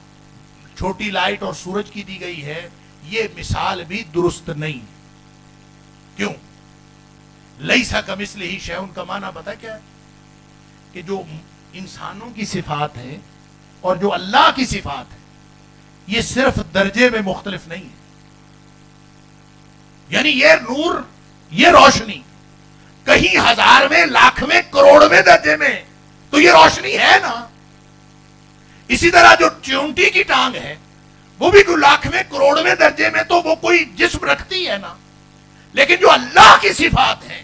چھوٹی لائٹ اور سورج کی دی گئی ہے، یہ مثال بھی درست نہیں. کیوں؟ لیس کمثلہ شیء کا معنی پتہ کیا ہے؟ کہ جو انسانوں کی صفات ہیں اور جو اللہ کی صفات ہے، یہ صرف درجے میں مختلف نہیں ہے. یعنی یہ نور، یہ روشنی کہیں ہزار میں، لاکھ میں، کروڑ میں درجے میں تو یہ روشنی ہے نا. اسی طرح جو چیونٹی کی ٹانگ ہے وہ بھی لاکھ میں، کروڑ میں درجے میں تو وہ کوئی جسم رکھتی ہے نا. لیکن جو اللہ کی صفات ہیں،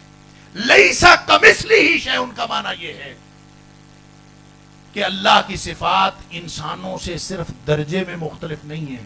لیس کمثلہ شیء، ان کا معنی یہ ہے کہ اللہ کی صفات انسانوں سے صرف درجے میں مختلف نہیں ہیں،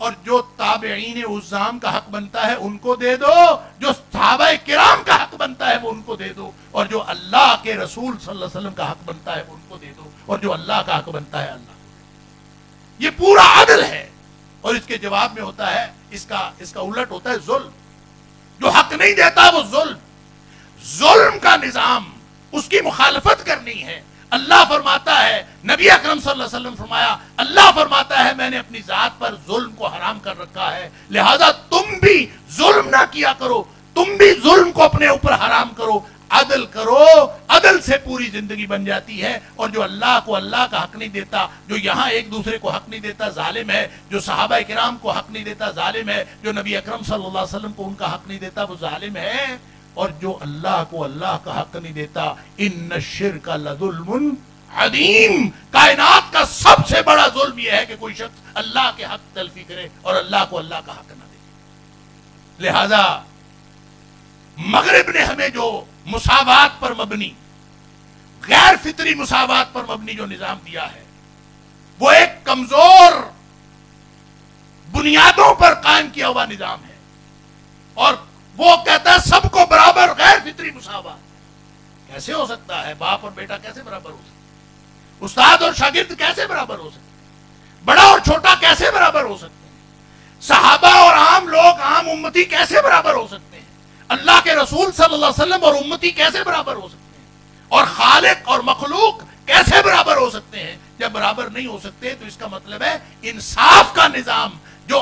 اور جو تابعین عظام کا حق بنتا ہے ان کو دے دو، جو صحابہ کرام کا حق بنتا ہے وہ ان کو دے دو، اور جو اللہ کے رسول صلی اللہ علیہ وسلم کا حق بنتا ہے وہ ان کو دے دو، اور جو اللہ کا حق بنتا ہے اللہ کو دے دو۔ یہ پورا عدل ہے۔ اور اس کے جواب میں ہوتا ہے اس کا الٹ ہوتا ہے ظلم۔ جو حق نہیں دیتا وہ ظلم کا نظام، اس کی مخالفت کرنی ہے۔ اللہ فرماتا ہے، نبی اکرم صلی اللہ علیہ وسلم فرمایا، اللہ فرماتا ہے میں نے اپنی ذات پر ظلم کو حرام کر رکھا ہے، لہذا تم بھی ظلم نہ کیا کرو، تم بھی ظلم کو اپنے اوپر حرام کرو، عدل کرو۔ عدل سے پوری زندگی بن جاتی ہے۔ اور جو اللہ کو اللہ کا حق نہیں دیتا، جو یہاں ایک دوسرے کو حق نہیں دیتا، ظالم ہے۔ جو صحابہ کرام کو حق نہیں دیتا، ظالم ہے۔ جو نبی اکرم صلی اللہ علیہ وسلم کو ان کا حق نہیں دیتا، وہ ظالم ہے۔ اور جو اللہ کو اللہ کا حق نہیں دیتا، ان الشرک لظلم عظیم، کائنات کا سب سے بڑا ظلم یہ ہے کہ کوئی شخص اللہ کے حق تلفی کرے اور اللہ کو اللہ کا حق نہ دے۔ لہذا مغرب نے ہمیں جو مساوات پر مبنی، غیر فطری مساوات پر مبنی جو نظام دیا ہے، وہ ایک کمزور بنیادوں پر قائم کیا ہوا نظام ہے، اور وہ کہتا ہے سب کو برابر غیر فطری مساوات۔ کیسے ہو سکتا ہے؟ باپ اور بیٹا کیسے برابر ہو سکتا ہے؟ استاد اور شاگرد کیسے برابر ہو سکتے ہیں؟ بڑا اور چھوٹا کیسے برابر ہو سکتے ہیں؟ صحابہ اور عام لوگ، عام امتی کیسے برابر ہو سکتے ہیں؟ اللہ کے رسول صلی اللہ علیہ وسلم اور امتی کیسے برابر ہو سکتے ہیں؟ اور خالق اور مخلوق کیسے برابر ہو سکتے ہیں؟ جب برابر نہیں ہو سکتے تو اس کا مطلب ہے انصاف کا نظام، جو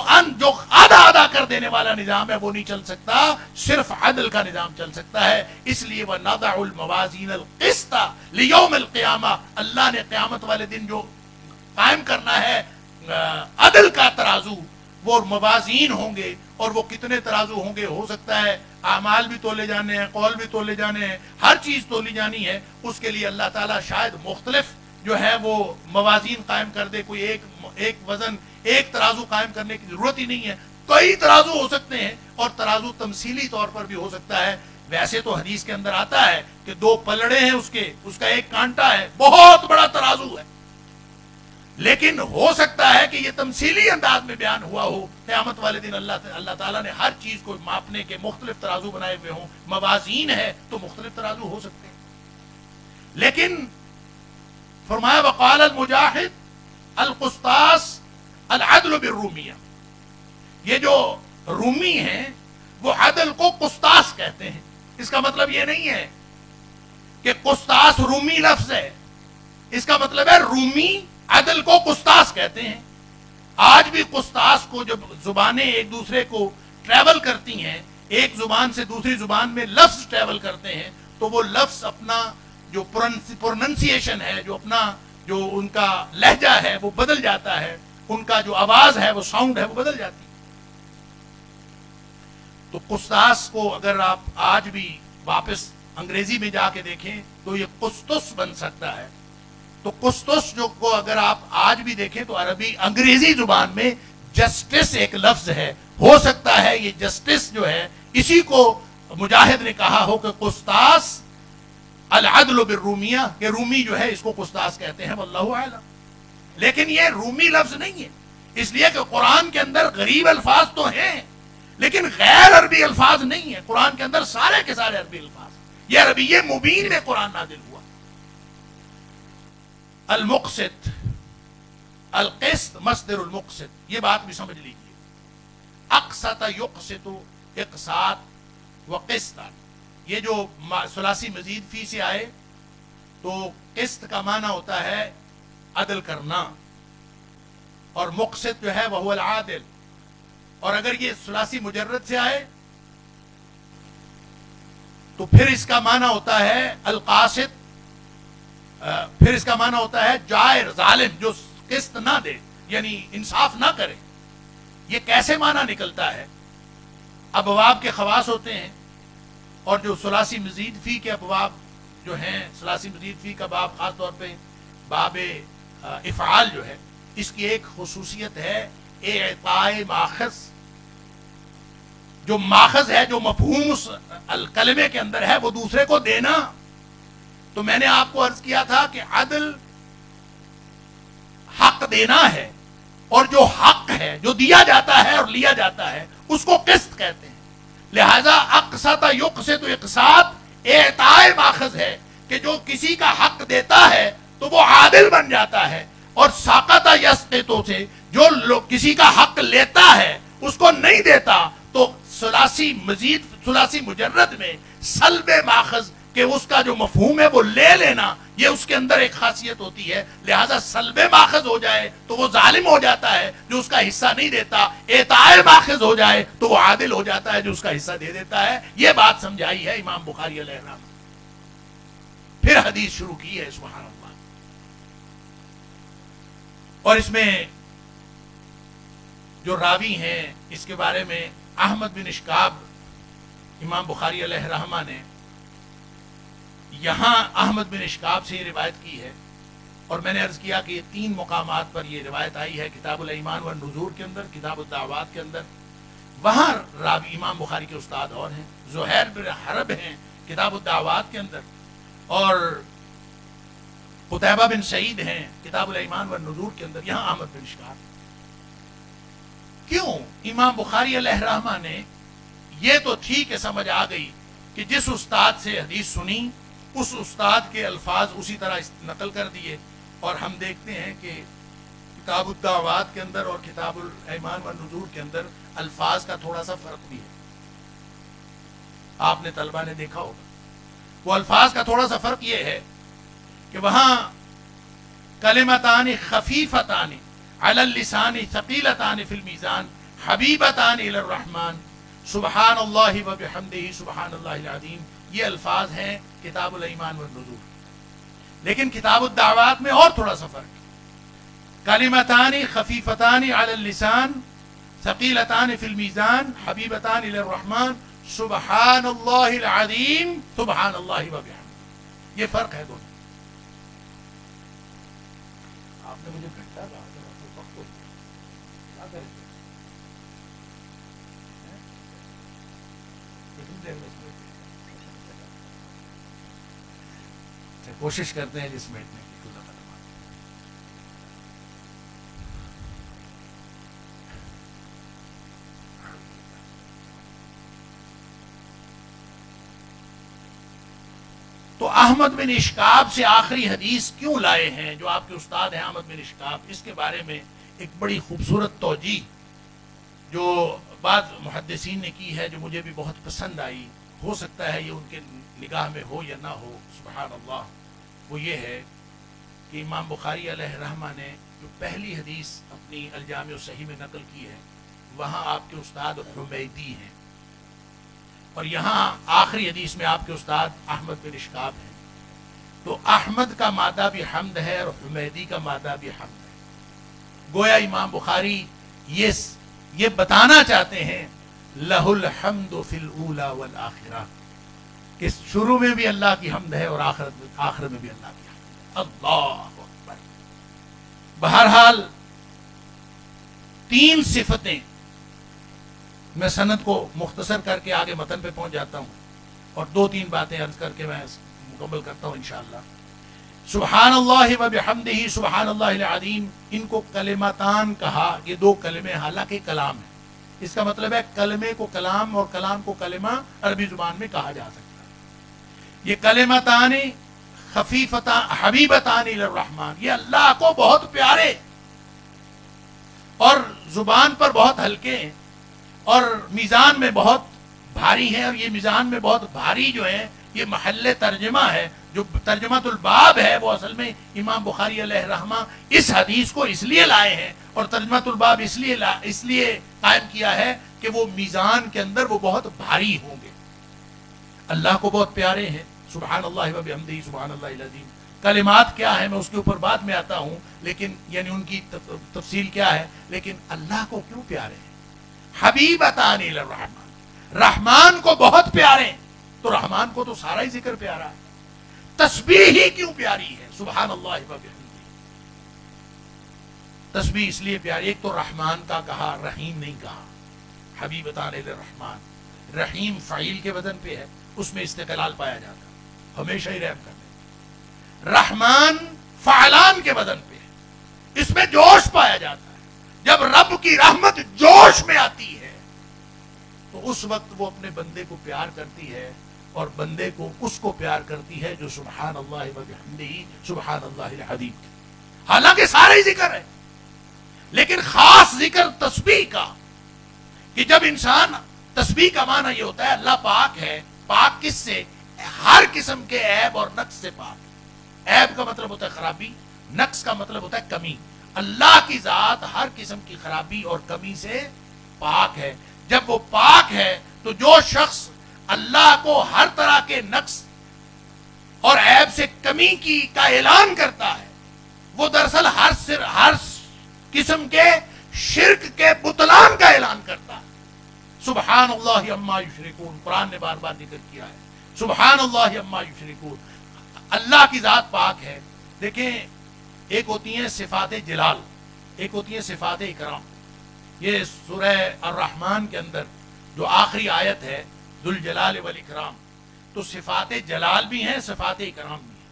آدھا آدھا کر دینے والا نظام ہے وہ نہیں چل سکتا، صرف عدل کا نظام چل سکتا ہے۔ اس لیے وَنَضَعُ الْمَوَازِينَ الْقِسْطَ لِيَوْمِ الْقِيَامَةِ، اللہ نے قیامت والے دن جو قائم کرنا ہے عدل کا ترازو، وہ موازین ہوں گے۔ اور وہ کتنے ترازو ہوں گے؟ ہو سکتا ہے اعمال بھی تولے جانے ہیں، قول بھی تولے جانے ہیں، ہر چیز تولی جانی ہے۔ اس کے لیے اللہ تعالیٰ شاید مختلف جو ہے وہ موازین قائم کر دے، کوئی ایک وزن، ایک ترازو قائم کرنے کی ضرورت ہی نہیں ہے، کئی ترازو ہو سکتے ہیں، اور ترازو تمثیلی طور پر بھی ہو سکتا ہے۔ ویسے تو حدیث کے اندر آتا ہے کہ دو پلڑے ہیں، اس کا ایک کانٹا ہے، بہت بڑا ترازو ہے، لیکن ہو سکتا ہے کہ یہ تمثیلی انداز میں بیان ہوا ہو۔ قیامت والے دن اللہ تعالیٰ نے ہر چیز کو ماپنے کے مختلف ترازو بنائے ہوئے ہوں، موازین ہے تو مختلف ترازو ہو سکتے ہیں۔ لیکن فرمایا وقال المجاہد القسطاس العدل بالرومیہ، یہ جو رومی ہیں وہ عدل کو قسطاس کہتے ہیں۔ اس کا مطلب یہ نہیں ہے کہ قسطاس رومی لفظ ہے، اس کا مطلب ہے رومی عدل کو قسطاس کہتے ہیں۔ آج بھی قسطاس کو جب زبانیں ایک دوسرے کو ٹریول کرتی ہیں، ایک زبان سے دوسری زبان میں لفظ ٹریول کرتے ہیں، تو وہ لفظ اپنا جو پروننسیشن ہے، جو ان کا لہجہ ہے وہ بدل جاتا ہے، ان کا جو آواز ہے وہ ساؤنڈ ہے وہ بدل جاتی ہے۔ تو قسطاس کو اگر آپ آج بھی واپس انگریزی میں جا کے دیکھیں تو یہ قسطس بن سکتا ہے۔ تو قسطس جو کو اگر آپ آج بھی دیکھیں تو انگریزی زبان میں جسٹس ایک لفظ ہے، ہو سکتا ہے یہ جسٹس جو ہے اسی کو مجاہد نے کہا ہو کہ قسطاس العدل بالرومیہ، کہ رومی جو ہے اس کو قسطاس کہتے ہیں، واللہ اعلم۔ لیکن یہ رومی لفظ نہیں ہے، اس لیے کہ قرآن کے اندر غریب الفاظ تو ہیں لیکن غیر عربی الفاظ نہیں ہیں۔ قرآن کے اندر سارے کے سارے عربی الفاظ، یہ عربی مبین میں قرآن نازل ہوا۔ المقسط، القسط مصدر المقسط، یہ بات بھی سمجھ لیجیے۔ اقسط یقسط، اقساط و قسطا، یہ جو ثلاثی مزید فی سے آئے تو قسط کا معنی ہوتا ہے عدل کرنا، اور مقسط جو ہے وہ العادل، اور اگر یہ ثلاثی مجرد سے آئے تو پھر اس کا معنی ہوتا ہے القاسط، پھر اس کا معنی ہوتا ہے جائر، ظالم، جو قسط نہ دے یعنی انصاف نہ کرے۔ یہ کیسے معنی نکلتا ہے؟ ابواب کے خواص ہوتے ہیں، اور جو ثلاثی مزید فی کے ابواب جو ہیں، ثلاثی مزید فی کا باب خاص طور پہ باب افعال جو ہے، اس کی ایک خصوصیت ہے اعطاء ماخذ۔ جو ماخذ ہے، جو مفہوم اس الکلمے کے اندر ہے، وہ دوسرے کو دینا۔ تو میں نے آپ کو عرض کیا تھا کہ عدل حق دینا ہے، اور جو حق ہے، جو دیا جاتا ہے اور لیا جاتا ہے، اس کو قسط کہتے ہیں۔ لہذا اقسط یقسط اقساط اعطاء ماخذ ہے کہ جو کسی کا حق دیتا ہے تو وہ عادل بن جاتا ہے، اور ساقط یسقط سے جو کسی کا حق لیتا ہے اس کو نہیں دیتا تو ثلاثی مزید ثلاثی مجرد میں سلب ماخذ کہ اس کا جو مفہوم ہے وہ لے لینا، یہ اس کے اندر ایک خاصیت ہوتی ہے۔ لہذا سلب ماخذ ہو جائے تو وہ ظالم ہو جاتا ہے جو اس کا حصہ نہیں دیتا، اعطاء ماخذ ہو جائے تو وہ عادل ہو جاتا ہے جو اس کا حصہ دے دیتا ہے۔ یہ بات سمجھائی ہے امام بخاری علیہ الرحمہ۔ پھر حدیث شروع کی ہے، سبحان اللہ، اور اس میں جو راوی ہیں اس کے بارے میں احمد بن اشکاب امام بخاری علیہ الرحمہ نے یہاں احمد بن اشکاب سے یہ روایت کی ہے، اور میں نے عرض کیا کہ یہ 3 مقامات پر یہ روایت آئی ہے، کتاب الایمان والنذور کے اندر، کتاب الدعوات کے اندر۔ وہاں راوی امام بخاری کے استاد اور ہیں، زہیر بن حرب ہیں کتاب الدعوات کے اندر، اور قتیبہ بن سعید ہیں کتاب الایمان والنذور کے اندر، یہاں احمد بن اشکاب۔ کیوں امام بخاری علیہ الرحمہ نے یہ تو ٹھیک ہے، سمجھ آ گئی کہ جس استاد سے حدیث سنی اس استاد کے الفاظ اسی طرح نقل کر دیے، اور ہم دیکھتے ہیں کہ کتاب الدعوات کے اندر اور کتاب الایمان والنذور کے اندر الفاظ کا تھوڑا سا فرق بھی ہے، آپ نے طلبہ نے دیکھا ہوگا۔ وہ الفاظ کا تھوڑا سا فرق یہ ہے کہ وہاں کلمتان خفیفتان علی اللسان ثقیلتان فی المیزان حبیبتان الی الرحمن سبحان اللہ و بحمدہ سبحان اللہ العظیم، یہ الفاظ ہیں کتاب الایمان والنذور۔ لیکن کتاب الدعوات میں اور تھوڑا سا فرق ہے، کلمتان خفیفتان علی اللسان ثقیلتان فی المیزان حبیبتان الی الرحمن سبحان اللہ العظیم سبحان اللہ و بحمدہ، یہ فرق ہے دونوں۔ آپ نے مجھے گھنٹہ کہا تھا، وقت ہو گیا، کیا کریں گے؟ کوشش کرتے ہیں جس بیٹھنے کی۔ تو احمد بن اشکاب سے آخری حدیث کیوں لائے ہیں جو آپ کے استاد ہیں احمد بن اشکاب؟ اس کے بارے میں ایک بڑی خوبصورت توجیہ جو بعض محدثین نے کی ہے، جو مجھے بھی بہت پسند آئی، ہو سکتا ہے یہ ان کے نگاہ میں ہو یا نہ ہو، سبحان اللہ۔ وہ یہ ہے کہ امام بخاری علیہ الرحمہ نے جو پہلی حدیث اپنی الجامع الصحیح میں نقل کی ہے، وہاں آپ کے استاد حمیدی ہیں، اور یہاں آخری حدیث میں آپ کے استاد احمد بن اشکاب ہیں۔ تو احمد کا مادہ بھی حمد ہے اور حمیدی کا مادہ بھی حمد ہے۔ گویا امام بخاری یہ بتانا چاہتے ہیں لہ الحمد فی الاولی والآخرہ، کہ شروع میں بھی اللہ کی حمد ہے اور آخر میں بھی اللہ کی حمد ہے۔ اللہ اکبر۔ بہرحال 3 صفتیں، میں سند کو مختصر کر کے آگے متن پہ پہنچ جاتا ہوں اور 2-3 باتیں عرض کر کے میں مکمل کرتا ہوں انشاءاللہ۔ سبحان اللہ و بحمدہ سبحان اللہ العظیم، ان کو کلمتان کہا، یہ 2 کلمے حالانکہ کلام ہے، اس کا مطلب ہے کلمے کو کلام اور کلام کو کلمہ عربی زبان میں کہا جا سکتا ہے۔ یہ کلمتان خفیفتان حبیبتان الی الرحمن، یہ اللہ کو بہت پیارے اور زبان پر بہت ہلکے ہیں اور میزان میں بہت بھاری ہیں، اور یہ میزان میں بہت بھاری جو ہے یہ محل ترجمہ ہے، جو ترجمۃ الباب ہے، وہ اصل میں امام بخاری علیہ الرحمہ اس حدیث کو اس لیے لائے ہیں اور ترجمۃ الباب اس لیے قائم کیا ہے کہ وہ میزان کے اندر وہ بہت بھاری ہوں گے، اللہ کو بہت پیارے ہیں۔ سبحان اللہ و بحمدہ سبحان اللہ العظیم، کلمات کیا ہے میں اس کے اوپر بعد میں آتا ہوں، لیکن یعنی ان کی تفصیل کیا ہے، لیکن اللہ کو کیوں پیارے ہیں؟ حبیبتان الی الرحمن، رحمان کو بہت پیارے، تو رحمان کو تو سارا ہی ذکر پیارا ہے، تسبیح ہی کیوں پیاری ہے؟ سبحان اللہ و بحمدہ، تسبیح اس لیے پیاری، ایک تو رحمان کا کہا، رحیم نہیں کہا، حبیبتان الی الرحمن، رحیم فعیل کے وزن پہ ہے، اس میں استقلال پایا جاتا ہے، ہمیشہ ہی رحم کرنے۔ رحمان فعلان کے وزن پہ ہے، اس میں جوش پایا جاتا ہے، جب رب کی رحمت جوش میں آتی ہے تو اس وقت وہ اپنے بندے کو پیار کرتی ہے اور بندے کو اس کو پیار کرتی ہے جو سبحان اللہ و بحمدہ سبحان اللہ العظیم. حالانکہ سارے ذکر ہے لیکن خاص ذکر تسبیح کا، کہ جب انسان تسبیح کا معنی یہ ہوتا ہے اللہ پاک ہے. پاک کس سے؟ ہر قسم کے عیب اور نقص سے پاک. عیب کا مطلب ہوتا ہے خرابی، نقص کا مطلب ہوتا ہے کمی. اللہ کی ذات ہر قسم کی خرابی اور کمی سے پاک ہے. جب وہ پاک ہے تو جو شخص اللہ کو ہر طرح کے نقص اور عیب سے کمی کا اعلان کرتا ہے وہ دراصل ہر قسم کے شرک کے بطلان کا اعلان کرتا ہے. سبحان اللہ عما یشرکون، قرآن نے بار بار ذکر کیا ہے سبحان اللہ عما یشرکون. اللہ کی ذات پاک ہے. دیکھیں ایک ہوتی ہیں صفات جلال، ایک ہوتی ہیں صفات اکرام. یہ سورہ الرحمن کے اندر جو آخری آیت ہے ذو الجلال والاکرام، تو صفات جلال بھی ہیں صفات اکرام بھی ہیں.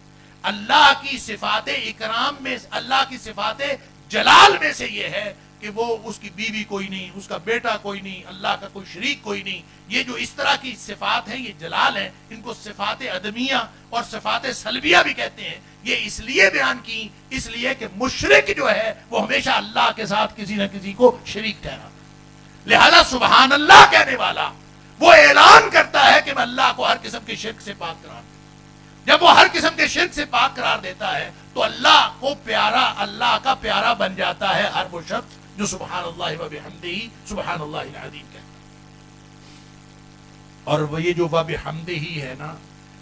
اللہ کی صفات اکرام میں، اللہ کی صفات جلال میں سے یہ ہے کہ وہ اس کی بیوی کوئی نہیں، اس کا بیٹا کوئی نہیں، اللہ کا کوئی شریک کوئی نہیں. یہ جو اس طرح کی صفات ہیں یہ جلال ہیں. ان کو صفات عدمیہ اور صفات سلبیہ بھی کہتے ہیں. یہ اس لیے بیان کی اس لیے کہ مشرک جو ہے وہ ہمیشہ اللہ کے ساتھ کسی نہ کسی کو شریک ٹھہراتا ہے. لہذا سبحان اللہ کہنے والا وہ اعلان کرتا ہے کہ میں اللہ کو ہر قسم کے شرک سے پاک قرار دوں. جب وہ ہر قسم کے شرک سے پاک قرار دیتا ہے تو اللہ کو پیارا، اللہ کا پیارا بن جاتا ہے ہر وہ شخص جو سبحان اللہ و بحمدہ سبحان اللہ العظیم کہتا ہے. اور وہ یہ جو و بحمدہ ہے نا،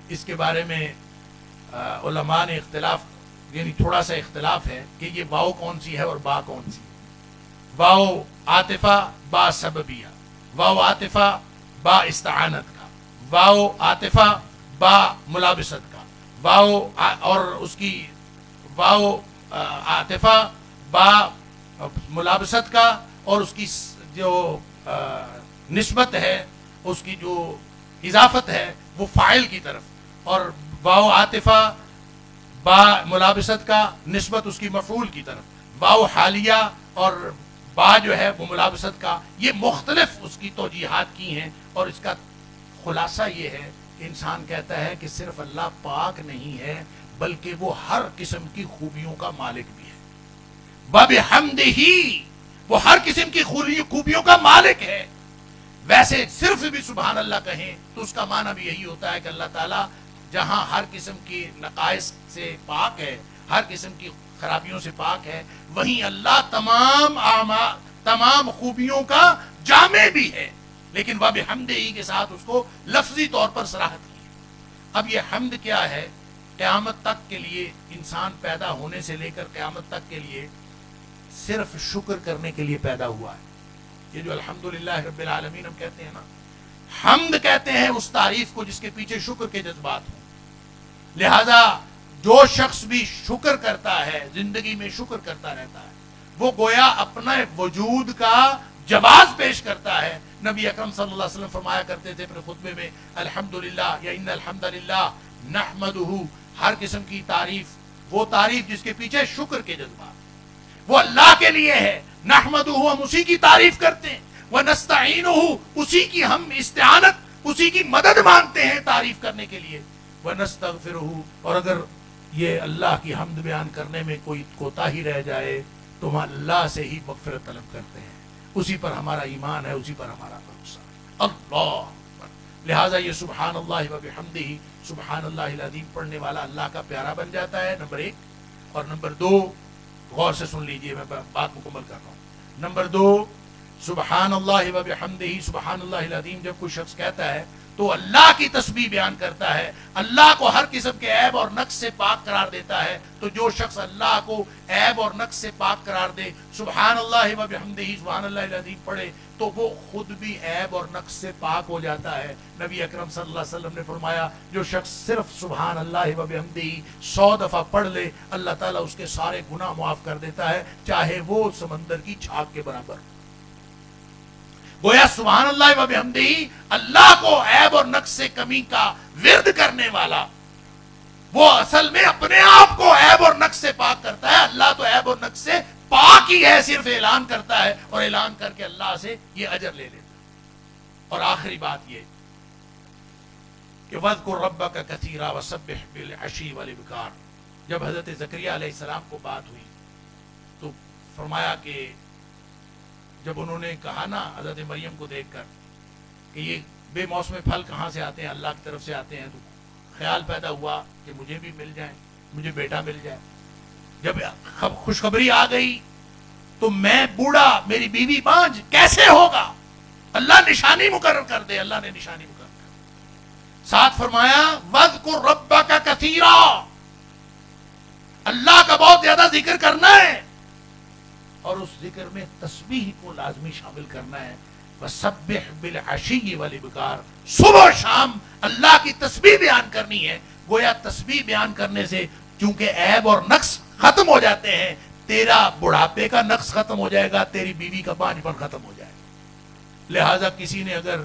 اس کے بارے میں علماء نے اختلاف، یعنی تھوڑا سا اختلاف ہے کہ یہ واو کون سی ہے اور با کون سی. واو عاطفہ با سببیہ، واو عاطفہ با استعانت کا، واو عاطفہ با ملابست کا، واو اور اس کی واو عاطفہ با ملابست کا، اور اس کی جو نسبت ہے، اس کی جو اضافت ہے وہ فاعل کی طرف، اور واو عاطفہ با ملابست کا نسبت اس کی مفعول کی طرف، واو حالیہ اور با جو ہے وہ ملابست کا. یہ مختلف اس کی توجیحات کی ہیں اور اس کا خلاصہ یہ ہے کہ انسان کہتا ہے کہ صرف اللہ پاک نہیں ہے بلکہ وہ ہر قسم کی خوبیوں کا مالک بھی ہے. وَبِحَمْدِهِ، وہ ہر قسم کی خوبیوں کا مالک ہے. ویسے صرف بھی سبحان اللہ کہیں تو اس کا معنی بھی یہی ہوتا ہے کہ اللہ تعالیٰ جہاں ہر قسم کی نقائص سے پاک ہے، ہر قسم کی خرابیوں سے پاک ہے، وہیں اللہ تمام خوبیوں کا جامع بھی ہے. لیکن وَبِحَمْدِهِ کے ساتھ اس کو لفظی طور پر صراحت کی. اب یہ حمد کیا ہے؟ قیامت تک کے لیے، انسان پیدا ہونے سے لے کر قیامت تک کے لیے صرف شکر کرنے کے لیے پیدا ہوا ہے. یہ جو الحمدللہ رب العالمین ہم کہتے ہیں نا، حمد کہتے ہیں اس تعریف کو جس کے پیچھے شکر کے جذبات ہوں. لہذا جو شخص بھی شکر کرتا ہے، زندگی میں شکر کرتا رہتا ہے، وہ گویا اپنے وجود کا جواز پیش کرتا ہے. نبی اکرم صلی اللہ علیہ وسلم فرمایا کرتے تھے اپنے خطبے میں، الحمدللہ یا ان الحمدللہ نحمدہ، ہر قسم کی تعریف، وہ تعریف جس کے پیچھے شکر کے جذبات، وہ اللہ کے لیے ہے. نحمدہ، ہم اسی کی تعریف کرتے ہیں. وَنَسْتَعِينُهُ، اسی کی ہم استعانت، اسی کی مدد مانگتے ہیں تعریف کرنے کے لیے. وَنَسْتَغْفِرُهُ، اور اگر یہ اللہ کی حمد بیان کرنے میں کوئی کوتاہی رہ جائے تو ہم اللہ سے ہی مغفرت طلب کرتے ہیں. اسی پر ہمارا ایمان ہے، اسی پر ہمارا بھروسہ ہے. اللہ، لہٰذا یہ سبحان اللہ و بحمدہ سبحان اللہ العظیم پڑھنے والا اللہ کا پیارا بن جاتا ہے، نمبر ایک. اور نمبر دو، غور سے سن لیجئے، میں بات مکمل کر رہا ہوں. نمبر دو، سبحان اللہ و بحمدہ سبحان اللہ العظیم جب کوئی شخص کہتا ہے تو اللہ کی تسبیح بیان کرتا ہے، اللہ کو ہر قسم کے عیب اور نقص سے پاک قرار دیتا ہے. تو جو شخص اللہ کو عیب اور نقص سے پاک قرار دے، سبحان اللہ و بحمدہ سبحان اللہ العظیم پڑھے، تو وہ خود بھی عیب اور نقص سے پاک ہو جاتا ہے. نبی اکرم صلی اللہ علیہ وسلم نے فرمایا جو شخص صرف سبحان اللہ و بحمدہ 100 دفعہ پڑھ لے، اللہ تعالیٰ اس کے سارے گناہ معاف کر دیتا ہے، چاہے وہ سمندر کی جھاگ کے برابر. گویا سبحان اللہ و بحمدہ اللہ کو عیب اور نقص سے کمی کا ورد کرنے والا وہ اصل میں اپنے آپ کو عیب اور نقص سے پاک کرتا ہے. اللہ تو عیب اور نقص سے پاک ہی ہے, صرف اعلان کرتا ہے اور اعلان کر کے اللہ سے یہ اجر لے لیتا ہے. اور آخری بات یہ کہ وَاذْكُرْ رَبَّكَ كَثِيرًا وَسَبِّحْ بِالْعَشِيِّ وَالْإِبْكَارِ. جب حضرت زکریا علیہ السلام کو بات ہوئی تو فرمایا کہ جب انہوں نے کہا نا حضرت مریم کو دیکھ کر کہ یہ بے موسم پھل کہاں سے آتے ہیں, اللہ کی طرف سے آتے ہیں, تو خیال پیدا ہوا کہ مجھے بھی مل جائیں, مجھے بیٹا مل جائے. جب خوشخبری آ گئی تو میں بوڑھا, میری بیوی بانجھ, کیسے ہوگا؟ اللہ نشانی مقرر کر دے. اللہ نے نشانی مقرر کر دی. ساتھ فرمایا وَاذْكُرْ رَبَّكَ كَثِيرًا, اللہ کا بہت زیادہ ذکر کرنا ہے اور اس ذکر میں تسبیح کو لازمی شامل کرنا ہے. وَسَبِّحْ بِالْعَشِيِّ وَالْإِبْكَارِ, صبح و شام اللہ کی تسبیح بیان کرنی ہے. گویا تسبیح بیان کرنے سے چونکہ عیب اور نقص ختم ہو جاتے ہیں, تیرا بڑھاپے کا نقص ختم ہو جائے گا, تیری بیوی کا بانجھ پن ختم ہو جائے گا. لہٰذا کسی نے اگر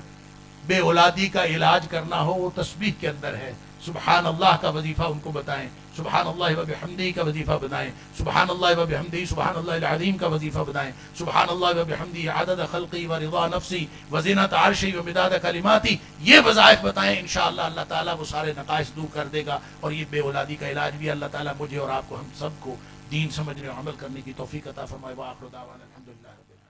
بے اولادی کا علاج کرنا ہو وہ تسبیح کے اندر ہے. سبحان اللہ کا وظیفہ ان کو بتائیں, سبحان اللہ و بحمدہ کا وظیفہ بتائیں, سبحان اللہ و بحمدہ سبحان اللہ العظیم کا وظیفہ بتائیں, سبحان اللہ و بحمدہ عدد خلقی و رضا نفسی و زینت عرشی و مداد کلماتی. یہ وظائف بتائیں, انشاءاللہ اللہ تعالیٰ وہ سارے نقائص دور کر دے گا. اور یہ بے اولادی کا علاج بھی اللہ تعالیٰ مجھے اور آپ کو, ہم سب کو دین سمجھنے اور عمل کرنے کی توفیق عطا فرمائے. وآخر دعوانا الحمدللہ رب العالمین.